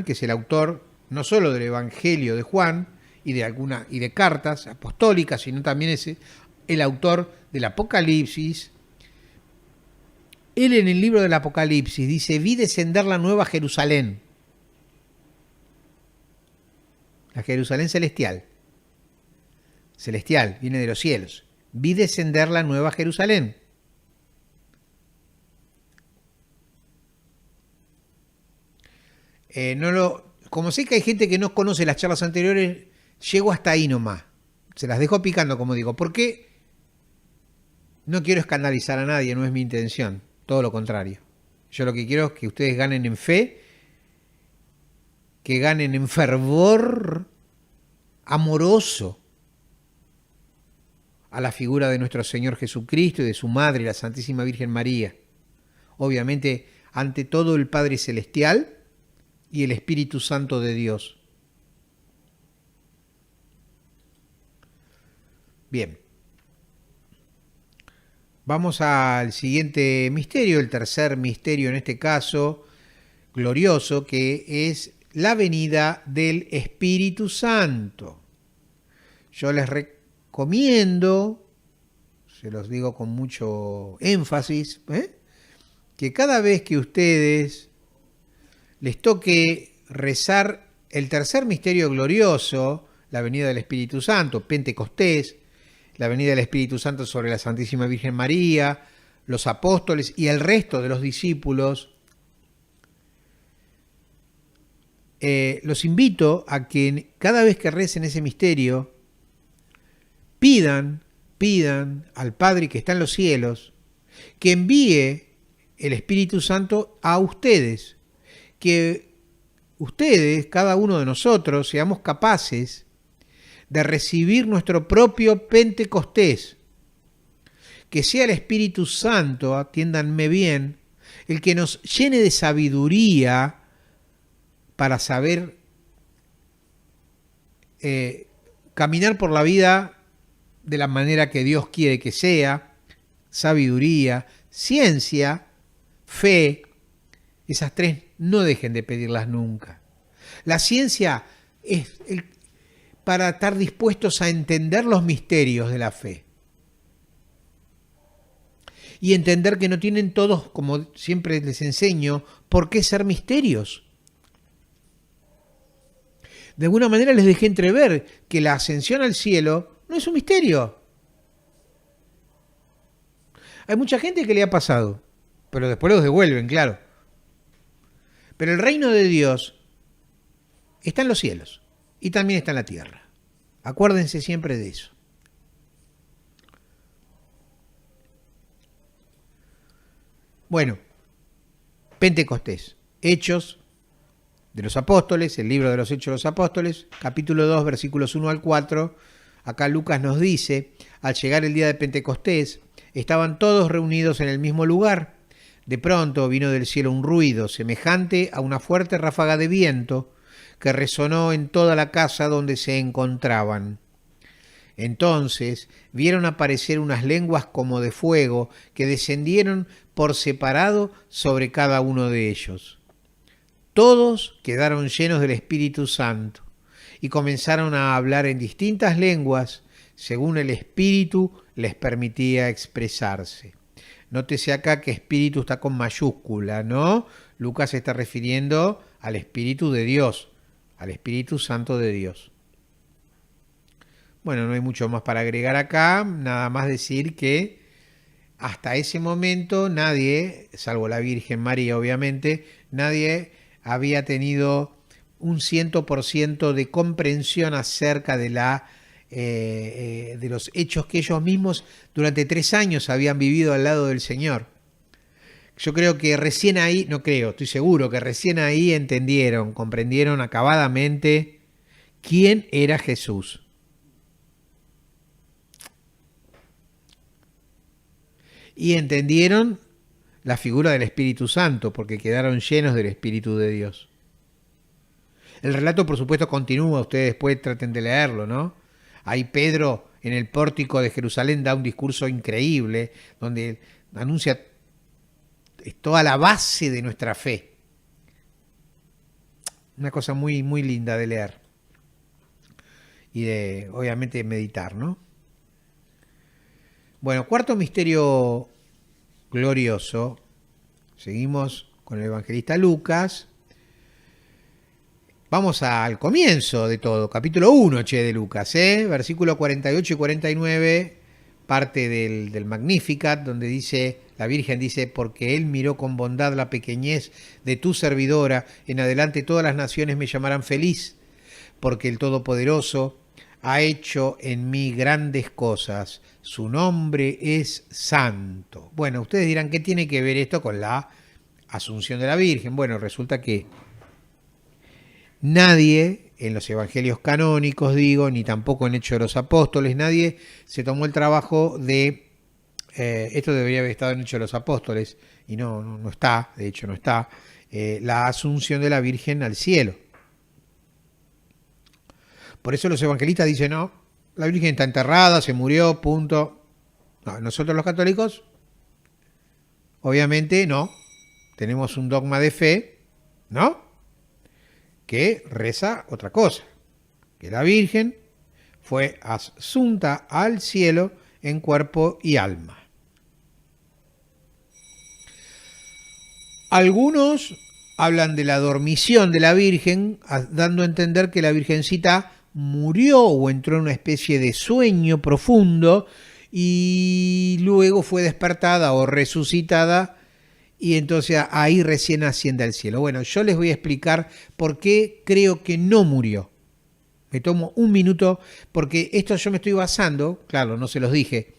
que es el autor no solo del Evangelio de Juan y de cartas apostólicas, sino también es el autor del Apocalipsis. Él en el libro del Apocalipsis dice: vi descender la nueva Jerusalén, la Jerusalén celestial, viene de los cielos. Vi descender la nueva Jerusalén. Como sé que hay gente que no conoce las charlas anteriores, llego hasta ahí nomás. Se las dejo picando, como digo, porque no quiero escandalizar a nadie, no es mi intención, todo lo contrario. Yo lo que quiero es que ustedes ganen en fe, que ganen en fervor amoroso a la figura de nuestro Señor Jesucristo y de su Madre, la Santísima Virgen María. Obviamente, ante todo el Padre Celestial y el Espíritu Santo de Dios. Bien. Vamos al siguiente misterio, el tercer misterio en este caso, glorioso, que es la venida del Espíritu Santo. Yo les recomiendo, se los digo con mucho énfasis, que cada vez que ustedes les toque rezar el tercer misterio glorioso, la venida del Espíritu Santo, Pentecostés, la venida del Espíritu Santo sobre la Santísima Virgen María, los apóstoles y el resto de los discípulos, los invito a que cada vez que recen ese misterio, pidan al Padre que está en los cielos, que envíe el Espíritu Santo a ustedes, que ustedes, cada uno de nosotros, seamos capaces de recibir nuestro propio Pentecostés, que sea el Espíritu Santo, atiéndanme bien, el que nos llene de sabiduría para saber caminar por la vida de la manera que Dios quiere que sea, sabiduría, ciencia, fe. Esas tres no dejen de pedirlas nunca. La ciencia es para estar dispuestos a entender los misterios de la fe. Y entender que no tienen todos, como siempre les enseño, por qué ser misterios. De alguna manera les dejé entrever que la ascensión al cielo no es un misterio. Hay mucha gente que le ha pasado, pero después los devuelven, claro. Pero el reino de Dios está en los cielos y también está en la tierra. Acuérdense siempre de eso. Bueno, Pentecostés, Hechos de los Apóstoles, el libro de los Hechos de los Apóstoles, capítulo 2, versículos 1 al 4. Acá Lucas nos dice, al llegar el día de Pentecostés, estaban todos reunidos en el mismo lugar. De pronto vino del cielo un ruido semejante a una fuerte ráfaga de viento que resonó en toda la casa donde se encontraban. Entonces vieron aparecer unas lenguas como de fuego que descendieron por separado sobre cada uno de ellos. Todos quedaron llenos del Espíritu Santo y comenzaron a hablar en distintas lenguas según el Espíritu les permitía expresarse. Nótese acá que Espíritu está con mayúscula, ¿no? Lucas se está refiriendo al Espíritu de Dios, al Espíritu Santo de Dios. Bueno, no hay mucho más para agregar acá, nada más decir que hasta ese momento nadie, salvo la Virgen María obviamente, nadie había tenido un 100% de comprensión acerca de de los hechos que ellos mismos durante 3 años habían vivido al lado del Señor. Yo creo que recién ahí, no creo, estoy seguro que recién ahí entendieron, comprendieron acabadamente quién era Jesús. Y entendieron la figura del Espíritu Santo, porque quedaron llenos del Espíritu de Dios. El relato, por supuesto, continúa, ustedes después traten de leerlo, ¿no? Ahí Pedro, en el pórtico de Jerusalén, da un discurso increíble, donde anuncia toda la base de nuestra fe. Una cosa muy, muy linda de leer. Y de, obviamente, meditar, ¿no? Bueno, cuarto misterio glorioso. Seguimos con el evangelista Lucas. Vamos al comienzo de todo, capítulo 1, de Lucas, versículo 48 y 49, parte del Magnificat, donde dice, La Virgen dice, porque Él miró con bondad la pequeñez de tu servidora, en adelante todas las naciones me llamarán feliz, porque el Todopoderoso ha hecho en mí grandes cosas, su nombre es santo. Bueno, ustedes dirán, ¿qué tiene que ver esto con la Asunción de la Virgen? Bueno, resulta que nadie en los evangelios canónicos, digo, ni tampoco en Hechos de los Apóstoles, nadie se tomó el trabajo de, esto debería haber estado en Hechos de los Apóstoles, y no está, de hecho no está, la Asunción de la Virgen al cielo. Por eso los evangelistas dicen, no, la Virgen está enterrada, se murió, punto. No, nosotros los católicos, obviamente no, tenemos un dogma de fe, ¿no?, que reza otra cosa, que la Virgen fue asunta al cielo en cuerpo y alma. Algunos hablan de la dormición de la Virgen, dando a entender que la Virgencita murió o entró en una especie de sueño profundo y luego fue despertada o resucitada, y entonces ahí recién asciende al cielo. Bueno, yo les voy a explicar por qué creo que no murió. Me tomo un minuto porque esto yo me estoy basando, claro, no se los dije.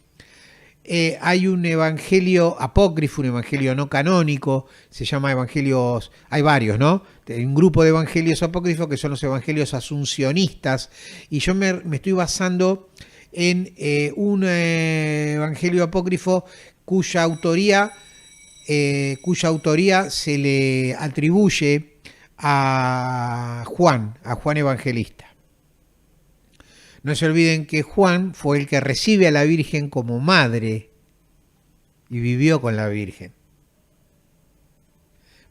Hay un evangelio apócrifo, un evangelio no canónico, se llama evangelios, hay varios, ¿no? Hay un grupo de evangelios apócrifos que son los evangelios asuncionistas, y yo me estoy basando en un evangelio apócrifo cuya autoría se le atribuye a Juan Evangelista. No se olviden que Juan fue el que recibe a la Virgen como madre y vivió con la Virgen.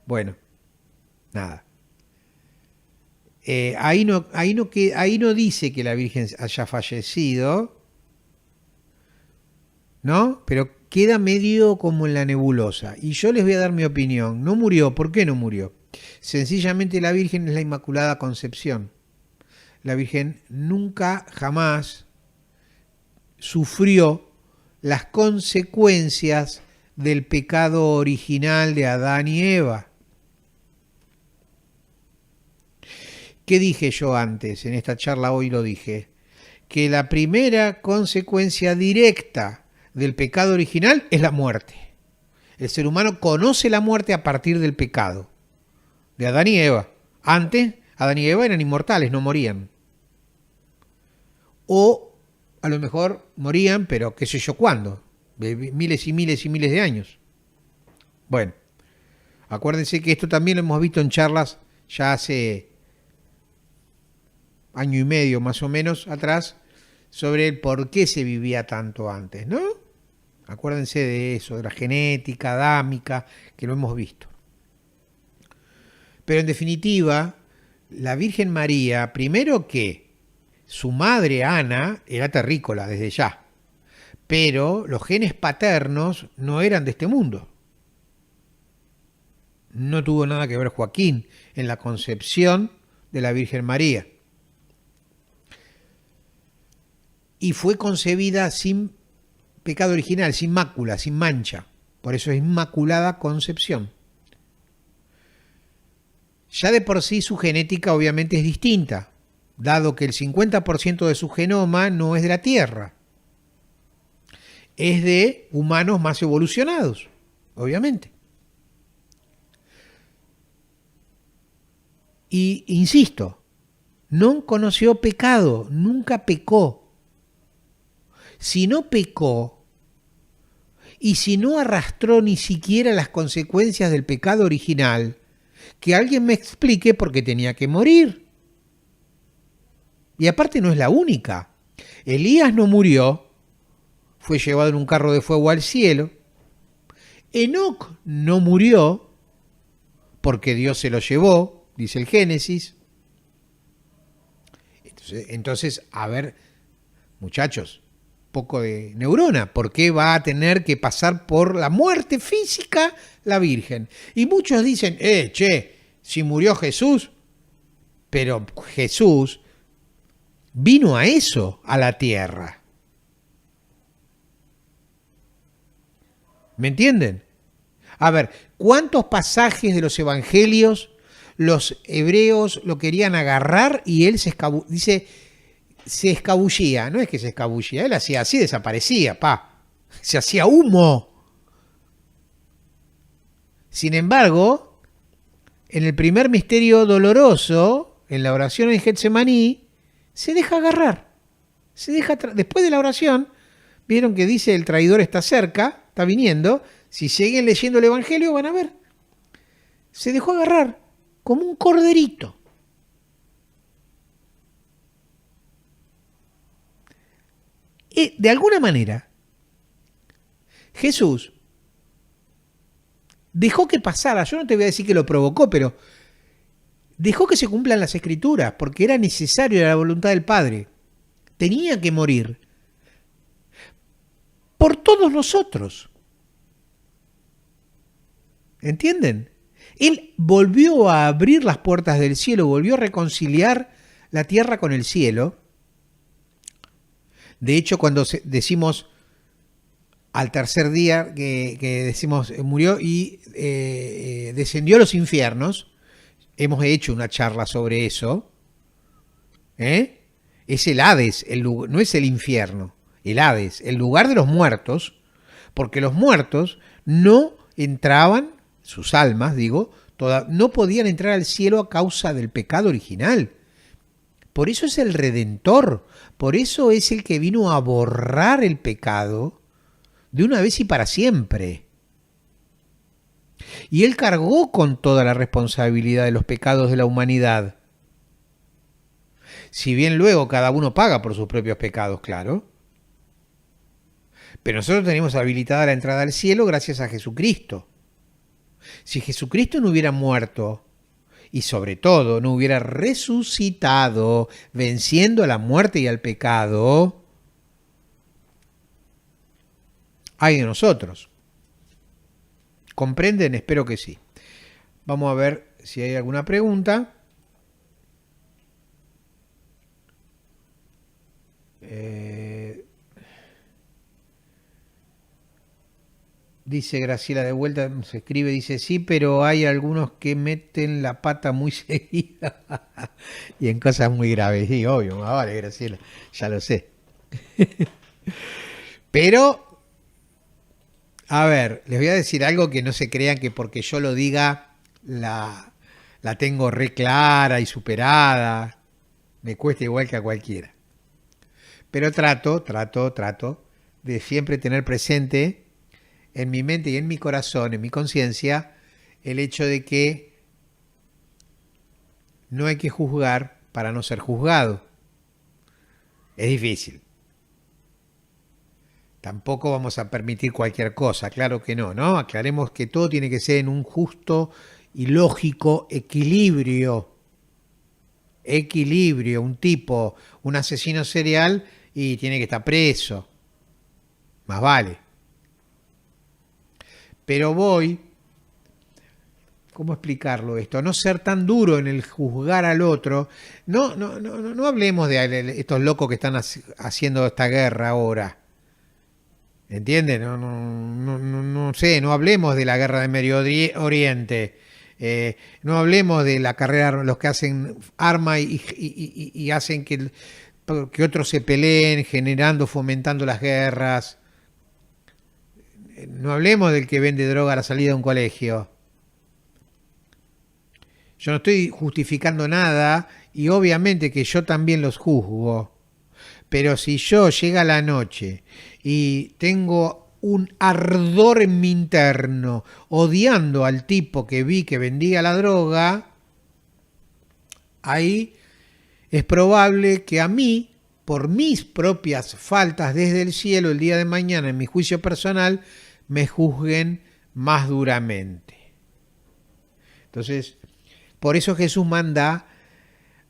Bueno, nada. Ahí no dice que la Virgen haya fallecido, ¿no? Pero queda medio como en la nebulosa. Y yo les voy a dar mi opinión. No murió. ¿Por qué no murió? Sencillamente la Virgen es la Inmaculada Concepción. La Virgen nunca, jamás sufrió las consecuencias del pecado original de Adán y Eva. ¿Qué dije yo antes? En esta charla hoy lo dije. Que la primera consecuencia directa del pecado original es la muerte. El ser humano conoce la muerte a partir del pecado de Adán y Eva. Antes, Adán y Eva eran inmortales, no morían. O a lo mejor morían, pero qué sé yo cuándo, miles y miles y miles de años. Bueno, acuérdense que esto también lo hemos visto en charlas ya hace año y medio más o menos atrás, sobre el por qué se vivía tanto antes, ¿no? Acuérdense de eso, de la genética adámica, que lo hemos visto. Pero en definitiva, la Virgen María, primero que su madre Ana era terrícola desde ya, pero los genes paternos no eran de este mundo. No tuvo nada que ver Joaquín en la concepción de la Virgen María. Y fue concebida sin pecado original, sin mácula, sin mancha. Por eso es Inmaculada Concepción. Ya de por sí su genética obviamente es distinta, dado que el 50% de su genoma no es de la Tierra. Es de humanos más evolucionados, obviamente. Y insisto, no conoció pecado, nunca pecó. Si no pecó y si no arrastró ni siquiera las consecuencias del pecado original, que alguien me explique por qué tenía que morir. Y aparte no es la única. Elías no murió, fue llevado en un carro de fuego al cielo. Enoc no murió porque Dios se lo llevó, dice el Génesis. Entonces, a ver, muchachos, poco de neurona, ¿por qué va a tener que pasar por la muerte física la Virgen? Y muchos dicen, si murió Jesús, pero Jesús vino a eso, a la tierra. ¿Me entienden? A ver, ¿cuántos pasajes de los evangelios los hebreos lo querían agarrar y él dice, se escabullía? No es que se escabullía, él hacía así, desaparecía, se hacía humo. Sin embargo, en el primer misterio doloroso, en la oración en Getsemaní, se deja agarrar. Después de la oración, vieron que dice el traidor está cerca, está viniendo. Si siguen leyendo el Evangelio van a ver. Se dejó agarrar como un corderito. Y de alguna manera, Jesús dejó que pasara. Yo no te voy a decir que lo provocó, pero dejó que se cumplan las Escrituras, porque era necesario, era la voluntad del Padre. Tenía que morir por todos nosotros. ¿Entienden? Él volvió a abrir las puertas del cielo, volvió a reconciliar la tierra con el cielo. De hecho, cuando decimos al tercer día que decimos murió y descendió a los infiernos, hemos hecho una charla sobre eso. Es el Hades, no es el infierno, el Hades, el lugar de los muertos, porque los muertos no entraban, sus almas, digo, no podían entrar al cielo a causa del pecado original. Por eso es el Redentor, por eso es el que vino a borrar el pecado de una vez y para siempre. Y él cargó con toda la responsabilidad de los pecados de la humanidad. Si bien luego cada uno paga por sus propios pecados, claro. Pero nosotros tenemos habilitada la entrada al cielo gracias a Jesucristo. Si Jesucristo no hubiera muerto y sobre todo no hubiera resucitado, venciendo a la muerte y al pecado, ay de nosotros. ¿Comprenden? Espero que sí. Vamos a ver si hay alguna pregunta. Dice Graciela de vuelta, se escribe, dice sí, pero hay algunos que meten la pata muy seguida y en cosas muy graves. Sí, obvio, más vale, Graciela, ya lo sé. Pero, a ver, les voy a decir algo que no se crean que porque yo lo diga la tengo re clara y superada. Me cuesta igual que a cualquiera. Pero trato de siempre tener presente en mi mente y en mi corazón, en mi conciencia, el hecho de que no hay que juzgar para no ser juzgado. Es difícil. Tampoco vamos a permitir cualquier cosa, claro que no, ¿no? Aclaremos que todo tiene que ser en un justo y lógico equilibrio. Equilibrio, un asesino serial y tiene que estar preso. Más vale. Pero ¿cómo explicarlo esto? No ser tan duro en el juzgar al otro. No hablemos de estos locos que están haciendo esta guerra ahora. ¿Entienden? No sé, no hablemos de la guerra de Medio Oriente. No hablemos de la carrera, los que hacen armas y hacen que otros se peleen, fomentando las guerras. No hablemos del que vende droga a la salida de un colegio. Yo no estoy justificando nada y obviamente que yo también los juzgo. Pero si yo llega la noche y tengo un ardor en mi interno odiando al tipo que vi que vendía la droga, ahí es probable que a mí, por mis propias faltas desde el cielo el día de mañana en mi juicio personal, me juzguen más duramente. Entonces, por eso Jesús manda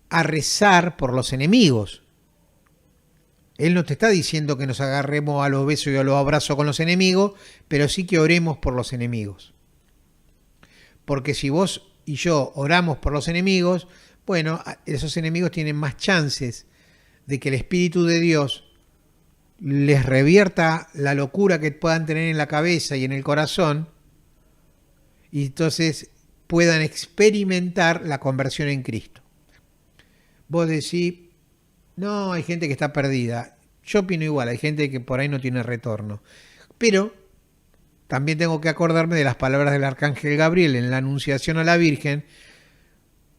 a rezar por los enemigos. Él no te está diciendo que nos agarremos a los besos y a los abrazos con los enemigos, pero sí que oremos por los enemigos. Porque si vos y yo oramos por los enemigos, bueno, esos enemigos tienen más chances de que el Espíritu de Dios les revierta la locura que puedan tener en la cabeza y en el corazón, y entonces puedan experimentar la conversión en Cristo. Vos decís, no, hay gente que está perdida. Yo opino igual, hay gente que por ahí no tiene retorno. Pero también tengo que acordarme de las palabras del arcángel Gabriel en la anunciación a la Virgen,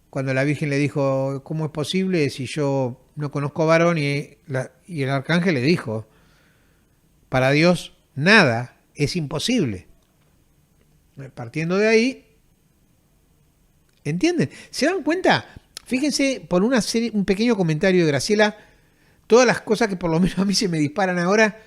cuando la Virgen le dijo, ¿cómo es posible si yo no conozco varón? Y el arcángel le dijo, para Dios nada es imposible. Partiendo de ahí, ¿entienden? ¿Se dan cuenta? Fíjense, por un pequeño comentario de Graciela, todas las cosas que por lo menos a mí se me disparan ahora,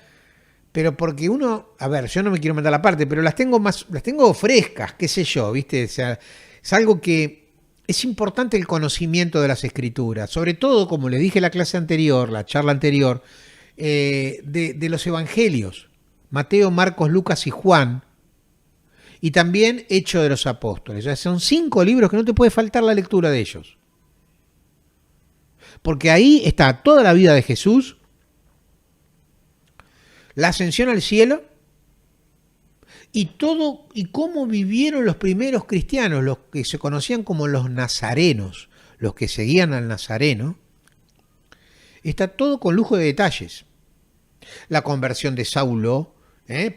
pero porque uno, a ver, yo no me quiero mandar la parte, pero las tengo frescas, qué sé yo, ¿viste? O sea, es algo que es importante, el conocimiento de las Escrituras, sobre todo, como les dije en la clase anterior, la charla anterior, de los Evangelios, Mateo, Marcos, Lucas y Juan, y también Hechos de los Apóstoles. O sea, son 5 libros que no te puede faltar la lectura de ellos. Porque ahí está toda la vida de Jesús, la ascensión al cielo y todo, y cómo vivieron los primeros cristianos, los que se conocían como los nazarenos, los que seguían al nazareno. Está todo con lujo de detalles. La conversión de Saulo,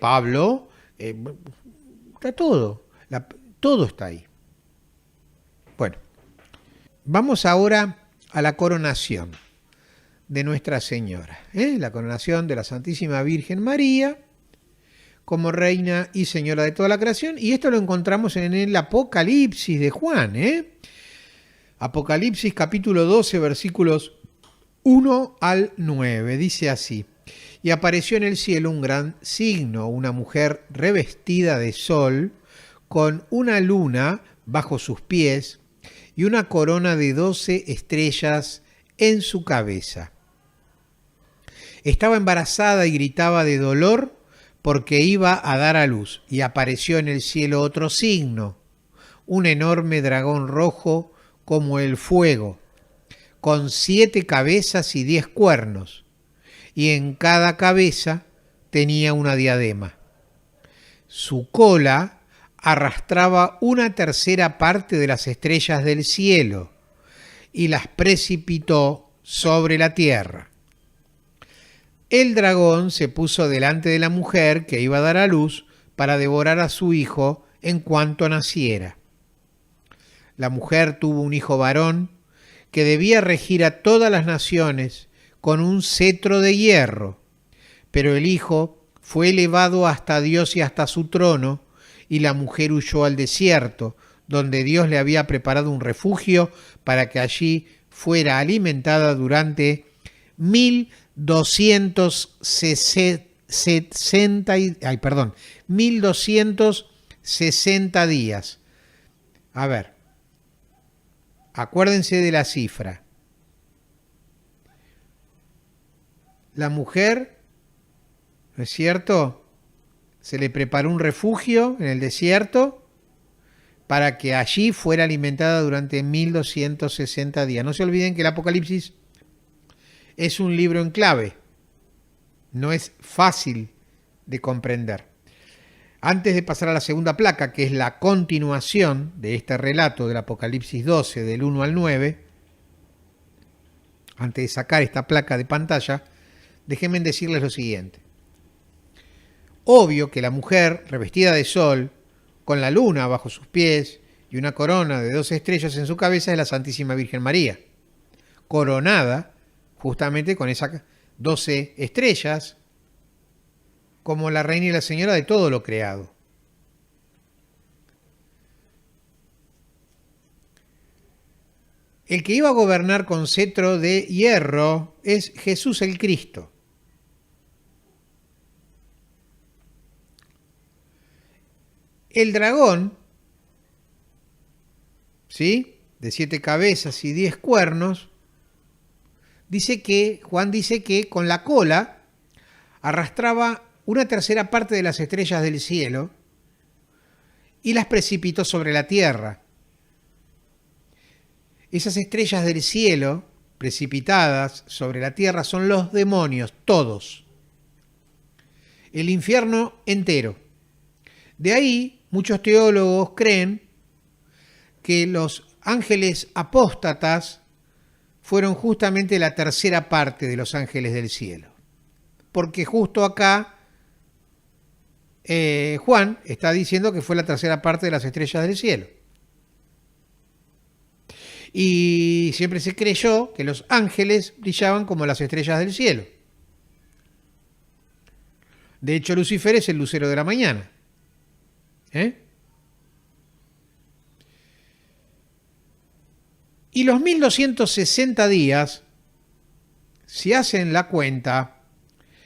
Pablo, está todo. Todo está ahí. Bueno, vamos ahora a la coronación de Nuestra Señora, la coronación de la Santísima Virgen María como Reina y Señora de toda la creación, y esto lo encontramos en el Apocalipsis de Juan, Apocalipsis capítulo 12, versículos 1 al 9, dice así: y apareció en el cielo un gran signo, una mujer revestida de sol, con una luna bajo sus pies, y una corona de 12 estrellas en su cabeza. Estaba embarazada y gritaba de dolor porque iba a dar a luz, y apareció en el cielo otro signo, un enorme dragón rojo como el fuego, con 7 cabezas y 10 cuernos, y en cada cabeza tenía una diadema. Su cola arrastraba una tercera parte de las estrellas del cielo y las precipitó sobre la tierra. El dragón se puso delante de la mujer que iba a dar a luz para devorar a su hijo en cuanto naciera. La mujer tuvo un hijo varón que debía regir a todas las naciones con un cetro de hierro, pero el hijo fue elevado hasta Dios y hasta su trono, y la mujer huyó al desierto, donde Dios le había preparado un refugio para que allí fuera alimentada durante 1260 días. A ver, acuérdense de la cifra. La mujer, ¿no es cierto?, se le preparó un refugio en el desierto para que allí fuera alimentada durante 1260 días. No se olviden que el Apocalipsis es un libro en clave, no es fácil de comprender. Antes de pasar a la segunda placa, que es la continuación de este relato del Apocalipsis 12, del 1 al 9, antes de sacar esta placa de pantalla, déjenme decirles lo siguiente. Obvio que la mujer, revestida de sol, con la luna bajo sus pies y una corona de 12 estrellas en su cabeza, es la Santísima Virgen María, coronada justamente con esas 12 estrellas, como la reina y la señora de todo lo creado. El que iba a gobernar con cetro de hierro es Jesús el Cristo. El dragón, ¿sí?, de 7 cabezas y 10 cuernos, Juan dice que con la cola arrastraba una tercera parte de las estrellas del cielo y las precipitó sobre la tierra. Esas estrellas del cielo precipitadas sobre la tierra son los demonios, todos. el infierno entero. De ahí, muchos teólogos creen que los ángeles apóstatas fueron justamente la tercera parte de los ángeles del cielo. Porque justo acá Juan está diciendo que fue la tercera parte de las estrellas del cielo. Y siempre se creyó que los ángeles brillaban como las estrellas del cielo. De hecho, Lucifer es el lucero de la mañana. Y los 1260 días, si hacen la cuenta,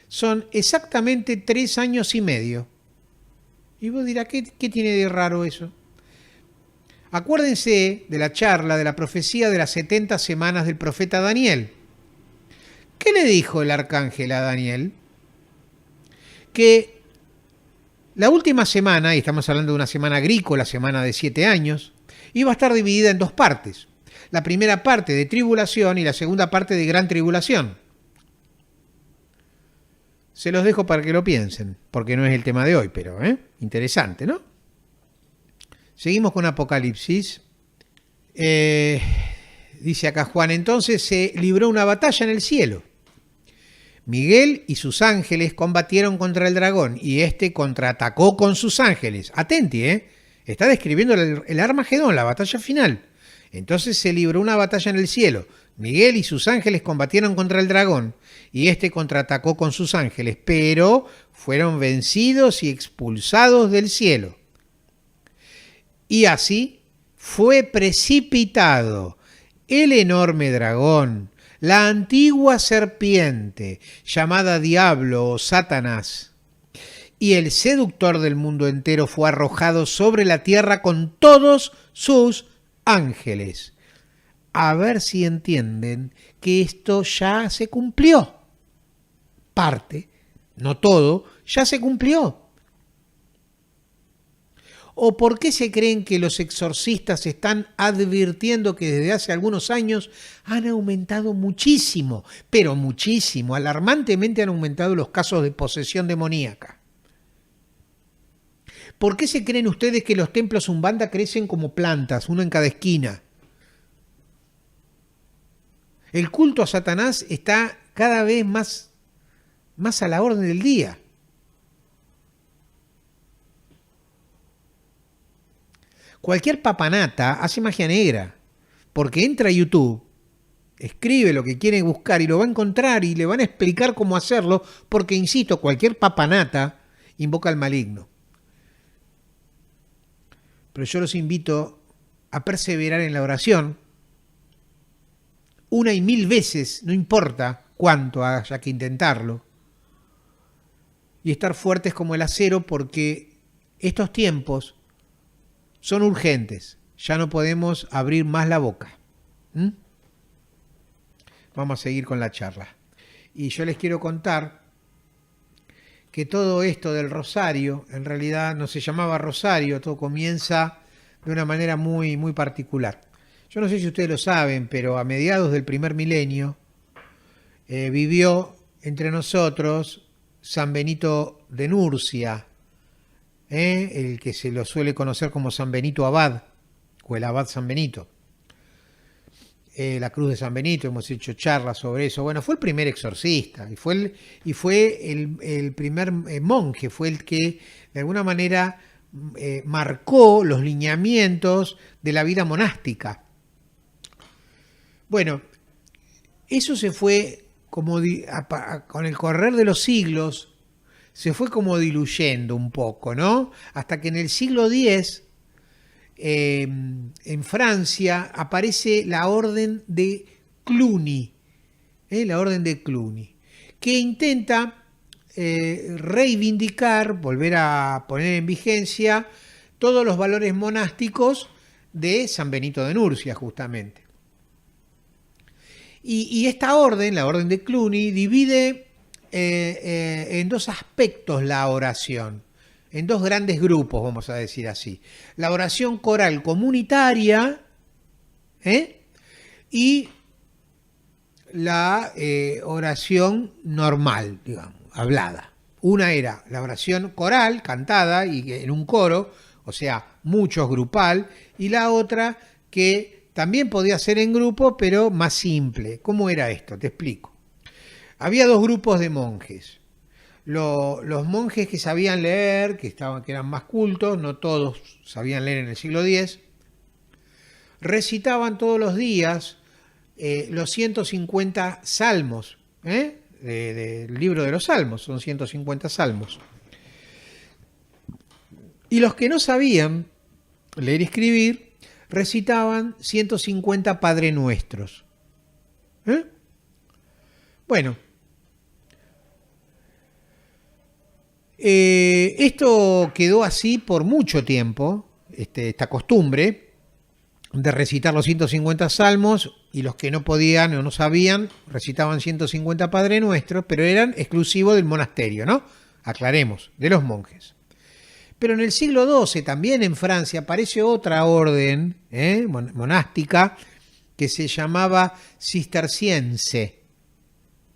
son exactamente 3 años y medio. Y vos dirás, ¿qué tiene de raro eso? Acuérdense de la charla de la profecía de las 70 semanas del profeta Daniel. ¿Qué le dijo el arcángel a Daniel? Que la última semana, y estamos hablando de una semana agrícola, semana de 7 años, iba a estar dividida en 2 partes. La primera parte de tribulación y la segunda parte de gran tribulación. Se los dejo para que lo piensen, porque no es el tema de hoy, pero interesante, ¿no? Seguimos con Apocalipsis. Dice acá Juan, entonces se libró una batalla en el cielo. Miguel y sus ángeles combatieron contra el dragón y este contraatacó con sus ángeles. Atenti, está describiendo el Armagedón, la batalla final. Entonces se libró una batalla en el cielo. Miguel y sus ángeles combatieron contra el dragón y este contraatacó con sus ángeles, pero fueron vencidos y expulsados del cielo. Y así fue precipitado el enorme dragón, la antigua serpiente, llamada Diablo o Satanás, y el seductor del mundo entero fue arrojado sobre la tierra con todos sus ángeles. A ver si entienden que esto ya se cumplió. Parte, no todo, ya se cumplió. ¿O por qué se creen que los exorcistas están advirtiendo que desde hace algunos años han aumentado muchísimo, pero muchísimo, alarmantemente han aumentado los casos de posesión demoníaca? ¿Por qué se creen ustedes que los templos Umbanda crecen como plantas, uno en cada esquina? El culto a Satanás está cada vez más a la orden del día. Cualquier papanata hace magia negra, porque entra a YouTube, escribe lo que quiere buscar y lo va a encontrar y le van a explicar cómo hacerlo, porque, insisto, cualquier papanata invoca al maligno. Pero yo los invito a perseverar en la oración, una y 1000 veces, no importa cuánto haya que intentarlo, y estar fuertes como el acero, porque estos tiempos son urgentes, ya no podemos abrir más la boca. Vamos a seguir con la charla. Y yo les quiero contar que todo esto del rosario, en realidad no se llamaba rosario, todo comienza de una manera muy, muy particular. Yo no sé si ustedes lo saben, pero a mediados del primer milenio vivió entre nosotros San Benito de Nurcia, el que se lo suele conocer como San Benito Abad, o el Abad San Benito. La cruz de San Benito, hemos hecho charlas sobre eso. Bueno, fue el primer exorcista y fue el primer monje, fue el que de alguna manera marcó los lineamientos de la vida monástica. Bueno, eso se fue como con el correr de los siglos, se fue como diluyendo un poco, ¿no? Hasta que en el siglo X, en Francia, aparece la Orden de Cluny, la Orden de Cluny, que intenta reivindicar, volver a poner en vigencia todos los valores monásticos de San Benito de Nurcia, justamente. Y esta orden, la Orden de Cluny, divide en 2 aspectos la oración, en 2 grandes grupos, vamos a decir así. La oración coral comunitaria y la oración normal, digamos, hablada. Una era la oración coral, cantada y en un coro, o sea, muchos grupal, y la otra que también podía ser en grupo, pero más simple. ¿Cómo era esto? Te explico. Había dos grupos de monjes. Los monjes que sabían leer, que eran más cultos, no todos sabían leer en el siglo X, recitaban todos los días los 150 salmos, del libro de los salmos, son 150 salmos. Y los que no sabían leer y escribir, recitaban 150 Padre Nuestros. Bueno, esto quedó así por mucho tiempo, esta costumbre de recitar los 150 salmos, y los que no podían o no sabían recitaban 150 Padre Nuestros, pero eran exclusivos del monasterio, ¿no? Aclaremos, de los monjes. Pero en el siglo XII, también en Francia, aparece otra orden monástica que se llamaba cisterciense.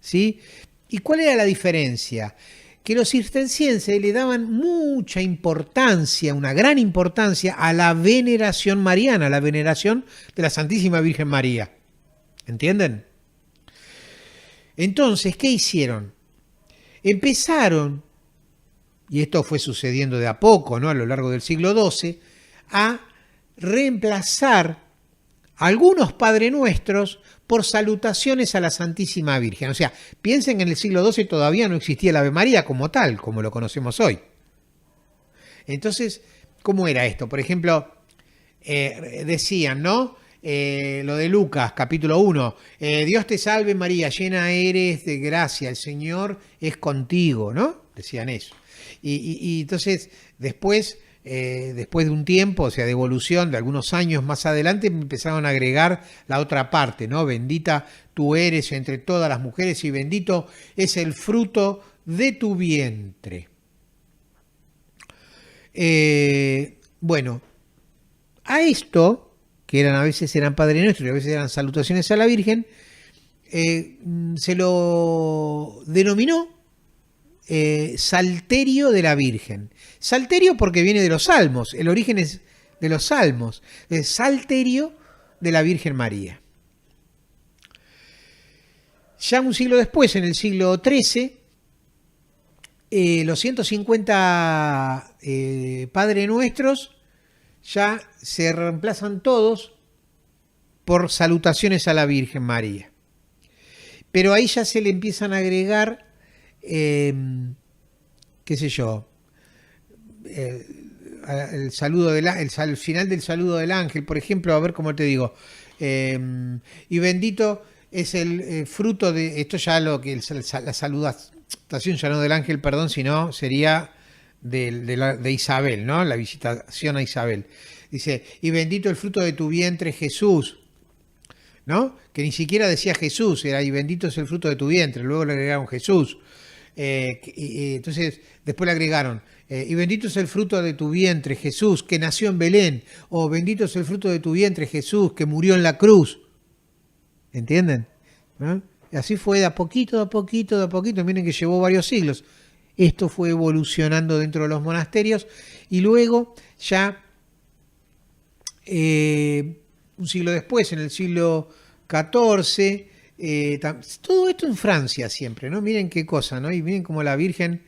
¿Sí? ¿Y cuál era la diferencia? Que los cistercienses le daban mucha importancia, una gran importancia, a la veneración mariana, a la veneración de la Santísima Virgen María. ¿Entienden? Entonces, ¿qué hicieron? Empezaron, y esto fue sucediendo de a poco, ¿no?, a lo largo del siglo XII, a reemplazar algunos Padre Nuestros por salutaciones a la Santísima Virgen. O sea, piensen que en el siglo XII todavía no existía el Ave María como tal, como lo conocemos hoy. Entonces, ¿cómo era esto? Por ejemplo, decían, ¿no? Lo de Lucas, capítulo 1. Dios te salve María, llena eres de gracia, el Señor es contigo, ¿no? Decían eso. Y entonces, después de un tiempo, o sea, de evolución, de algunos años más adelante, empezaron a agregar la otra parte, ¿no? Bendita tú eres entre todas las mujeres y bendito es el fruto de tu vientre. Bueno, a esto, que a veces eran Padre Nuestro y a veces eran salutaciones a la Virgen, se lo denominó Salterio de la Virgen. Salterio porque viene de los Salmos, el origen es de los Salmos, es Salterio de la Virgen María. Ya un siglo después, en el siglo XIII, los 150 Padre Nuestros ya se reemplazan todos por salutaciones a la Virgen María. Pero ahí ya se le empiezan a agregar, qué sé yo, el saludo el final del saludo del ángel, por ejemplo, a ver cómo te digo, y bendito es el fruto de, esto ya lo que la saludación ya no del ángel, perdón, sino sería de Isabel, ¿no? La visitación a Isabel. Dice, y bendito el fruto de tu vientre, Jesús, ¿no? Que ni siquiera decía Jesús, era y bendito es el fruto de tu vientre, luego le agregaron Jesús. Entonces, después le agregaron, y bendito es el fruto de tu vientre, Jesús, que nació en Belén, o bendito es el fruto de tu vientre, Jesús, que murió en la cruz. ¿Entienden? ¿No? Y así fue de a poquito, de a poquito, de a poquito. Miren que llevó varios siglos. Esto fue evolucionando dentro de los monasterios y luego ya un siglo después, en el siglo XIV, todo esto en Francia siempre, ¿no? Miren qué cosa, ¿no? Y miren cómo la Virgen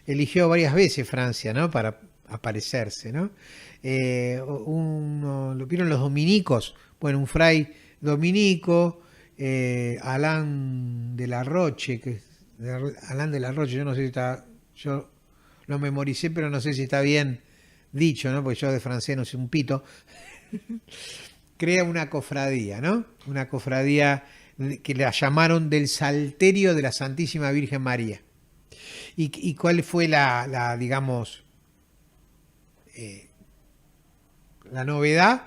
eligió varias veces Francia, ¿no? Para aparecerse, ¿no? Lo vieron los dominicos, bueno, un fray dominico, Alain de la Roche, Alain de la Roche, yo no sé si está, yo lo memoricé, pero no sé si está bien dicho, ¿no? Porque yo de francés no sé un pito. Crea una cofradía, ¿no? Una cofradía que la llamaron del Salterio de la Santísima Virgen María. ¿Y cuál fue la digamos, la novedad?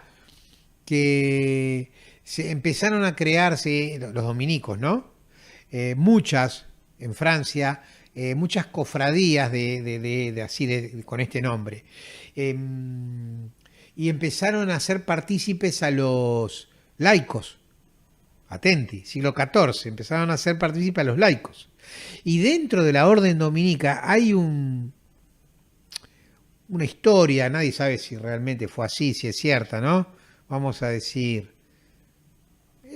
Que se empezaron a crearse los dominicos, ¿no? Muchas en Francia, muchas cofradías con este nombre. Y empezaron a hacer partícipes a los laicos, Atenti, siglo XIV, empezaron a ser partícipes a los laicos. Y dentro de la orden dominica hay una historia, nadie sabe si realmente fue así, si es cierta, ¿no? Vamos a decir,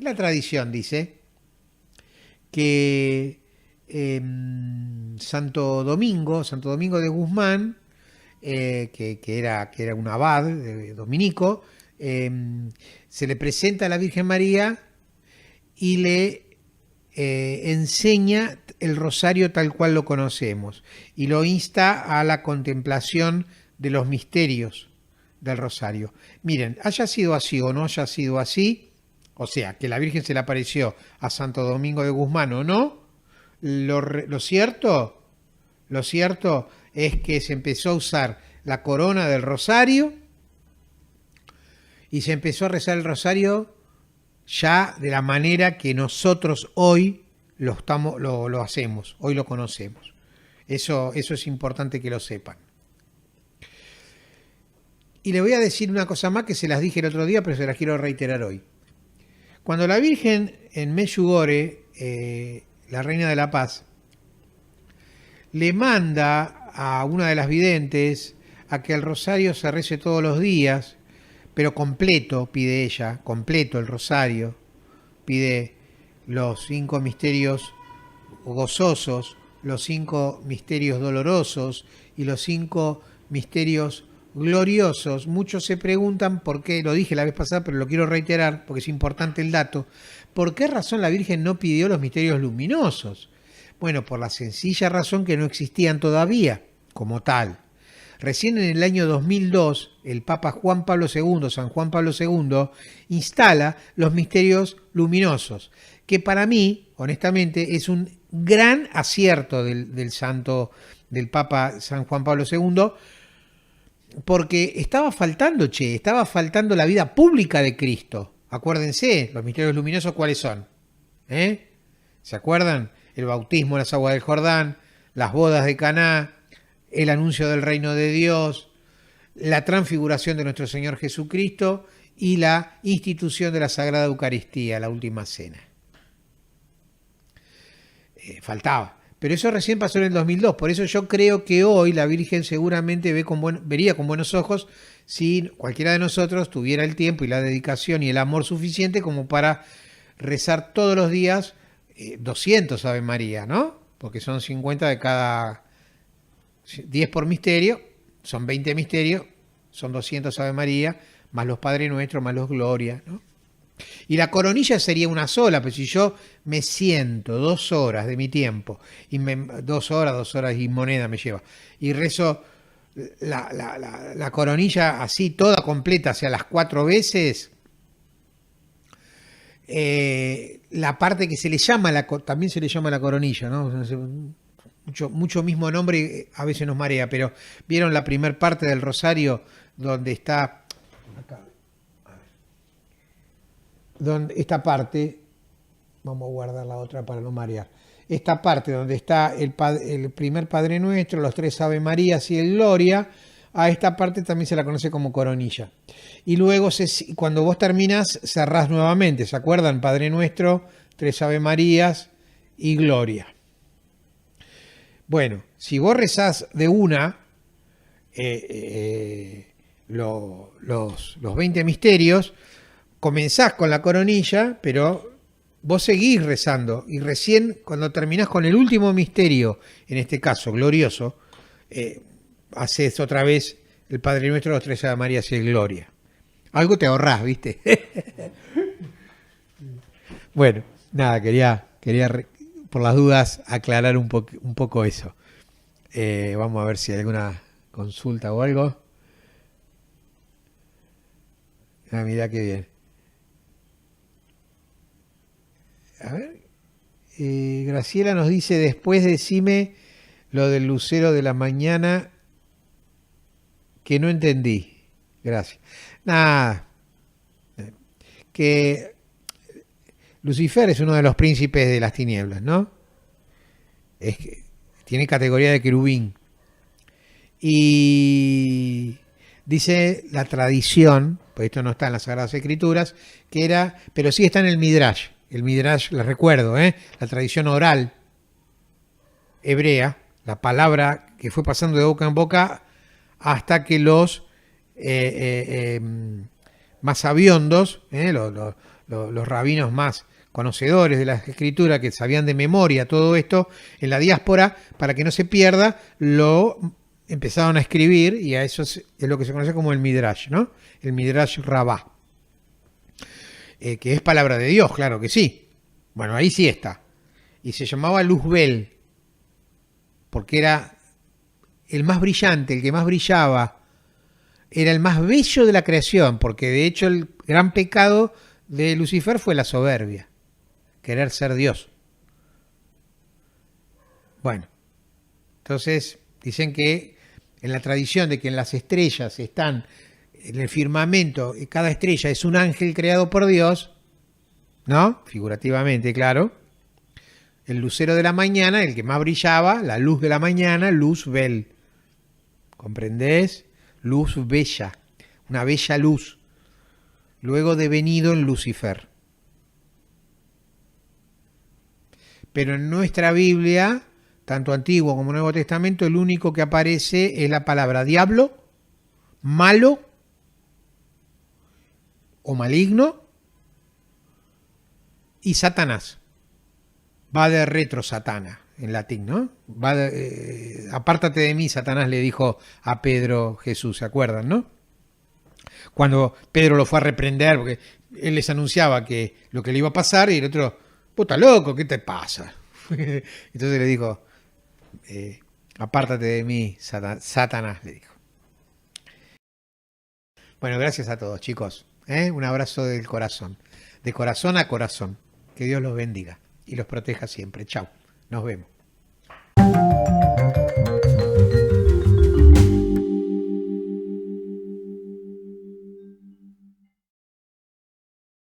la tradición dice que Santo Domingo de Guzmán, que era un abad dominico, se le presenta a la Virgen María y le enseña el rosario tal cual lo conocemos y lo insta a la contemplación de los misterios del rosario. Miren, haya sido así o no haya sido así, o sea, que la Virgen se le apareció a Santo Domingo de Guzmán o no, lo cierto es que se empezó a usar la corona del rosario y se empezó a rezar el rosario ya de la manera que nosotros hoy lo hacemos, hoy lo conocemos. Eso es importante que lo sepan. Y le voy a decir una cosa más que se las dije el otro día, pero se las quiero reiterar hoy. Cuando la Virgen en Medjugorje, la Reina de la Paz, le manda a una de las videntes a que el rosario se rece todos los días, pero completo, pide ella, completo el rosario, pide los 5 misterios gozosos, los 5 misterios dolorosos y los 5 misterios gloriosos. Muchos se preguntan por qué, lo dije la vez pasada, pero lo quiero reiterar porque es importante el dato, ¿por qué razón la Virgen no pidió los misterios luminosos? Bueno, por la sencilla razón que no existían todavía como tal. Recién en el año 2002, el Papa Juan Pablo II, San Juan Pablo II, instala los misterios luminosos, que para mí, honestamente, es un gran acierto del Papa San Juan Pablo II, porque estaba faltando la vida pública de Cristo. Acuérdense, los misterios luminosos, ¿cuáles son? ¿Se acuerdan? El bautismo en las aguas del Jordán, las bodas de Caná, el anuncio del reino de Dios, la transfiguración de nuestro Señor Jesucristo y la institución de la Sagrada Eucaristía, la última cena. Faltaba. Pero eso recién pasó en el 2002. Por eso yo creo que hoy la Virgen seguramente vería con buenos ojos si cualquiera de nosotros tuviera el tiempo y la dedicación y el amor suficiente como para rezar todos los días 200 Ave María, ¿no? Porque son 50 de cada 10 por misterio, son 20 misterios, son 200 Ave María, más los Padre Nuestro, más los Gloria, ¿no? Y la coronilla sería una sola, pero si yo me siento 2 horas de mi tiempo, y 2 horas y moneda me lleva, y rezo la coronilla así, toda completa, o sea, las 4 veces, la parte que se le llama, también se le llama la coronilla, ¿no? Mucho mismo nombre a veces nos marea, pero ¿vieron la primer parte del rosario donde está... Acá. Donde esta parte, vamos a guardar la otra para no marear, esta parte donde está el primer Padre Nuestro, los 3 Ave Marías y el Gloria, a esta parte también se la conoce como coronilla. Y luego cuando vos terminás, cerrás nuevamente, ¿se acuerdan? Padre Nuestro, 3 Ave Marías y Gloria. Bueno, si vos rezás de una los 20 misterios, comenzás con la coronilla, pero vos seguís rezando y recién cuando terminás con el último misterio, en este caso glorioso, haces otra vez el Padre Nuestro, los 3 Ave Marías y el Gloria. Algo te ahorrás, ¿viste? Bueno, nada, quería por las dudas aclarar un poco eso. Vamos a ver si hay alguna consulta o algo. Ah, mirá qué bien. A ver, Graciela nos dice, después decime lo del lucero de la mañana que no entendí. Gracias. Nada, que Lucifer es uno de los príncipes de las tinieblas, ¿no? Tiene categoría de querubín. Y dice la tradición, pues esto no está en las Sagradas Escrituras, pero sí está en el Midrash. El Midrash, les recuerdo, la tradición oral hebrea, la palabra que fue pasando de boca en boca hasta que los más sabiondos, los rabinos más conocedores de la escritura, que sabían de memoria todo esto, en la diáspora, para que no se pierda, lo empezaron a escribir, y a eso es lo que se conoce como el Midrash, ¿no? El Midrash Rabbah. Que es palabra de Dios, claro que sí. Bueno, ahí sí está. Y se llamaba Luzbel, porque era el más brillante, el que más brillaba, era el más bello de la creación, porque de hecho el gran pecado de Lucifer fue la soberbia, querer ser Dios. Bueno, entonces dicen que en la tradición de que en las estrellas están, en el firmamento, cada estrella es un ángel creado por Dios, ¿no? Figurativamente, claro. El lucero de la mañana, el que más brillaba, la luz de la mañana, Luzbel. ¿Comprendés? Luz bella, una bella luz. Luego devenido en Lucifer. Pero en nuestra Biblia, tanto Antiguo como Nuevo Testamento, el único que aparece es la palabra diablo, malo o maligno y Satanás. Va de retro Satana, en latín, ¿no? Apártate de mí, Satanás le dijo a Pedro Jesús, ¿se acuerdan, no? Cuando Pedro lo fue a reprender, porque él les anunciaba que lo que le iba a pasar, y el otro, puta loco, ¿qué te pasa? Entonces le dijo, apártate de mí, Satanás, le dijo. Bueno, gracias a todos, chicos. Un abrazo del corazón, de corazón a corazón. Que Dios los bendiga y los proteja siempre. Chao, nos vemos.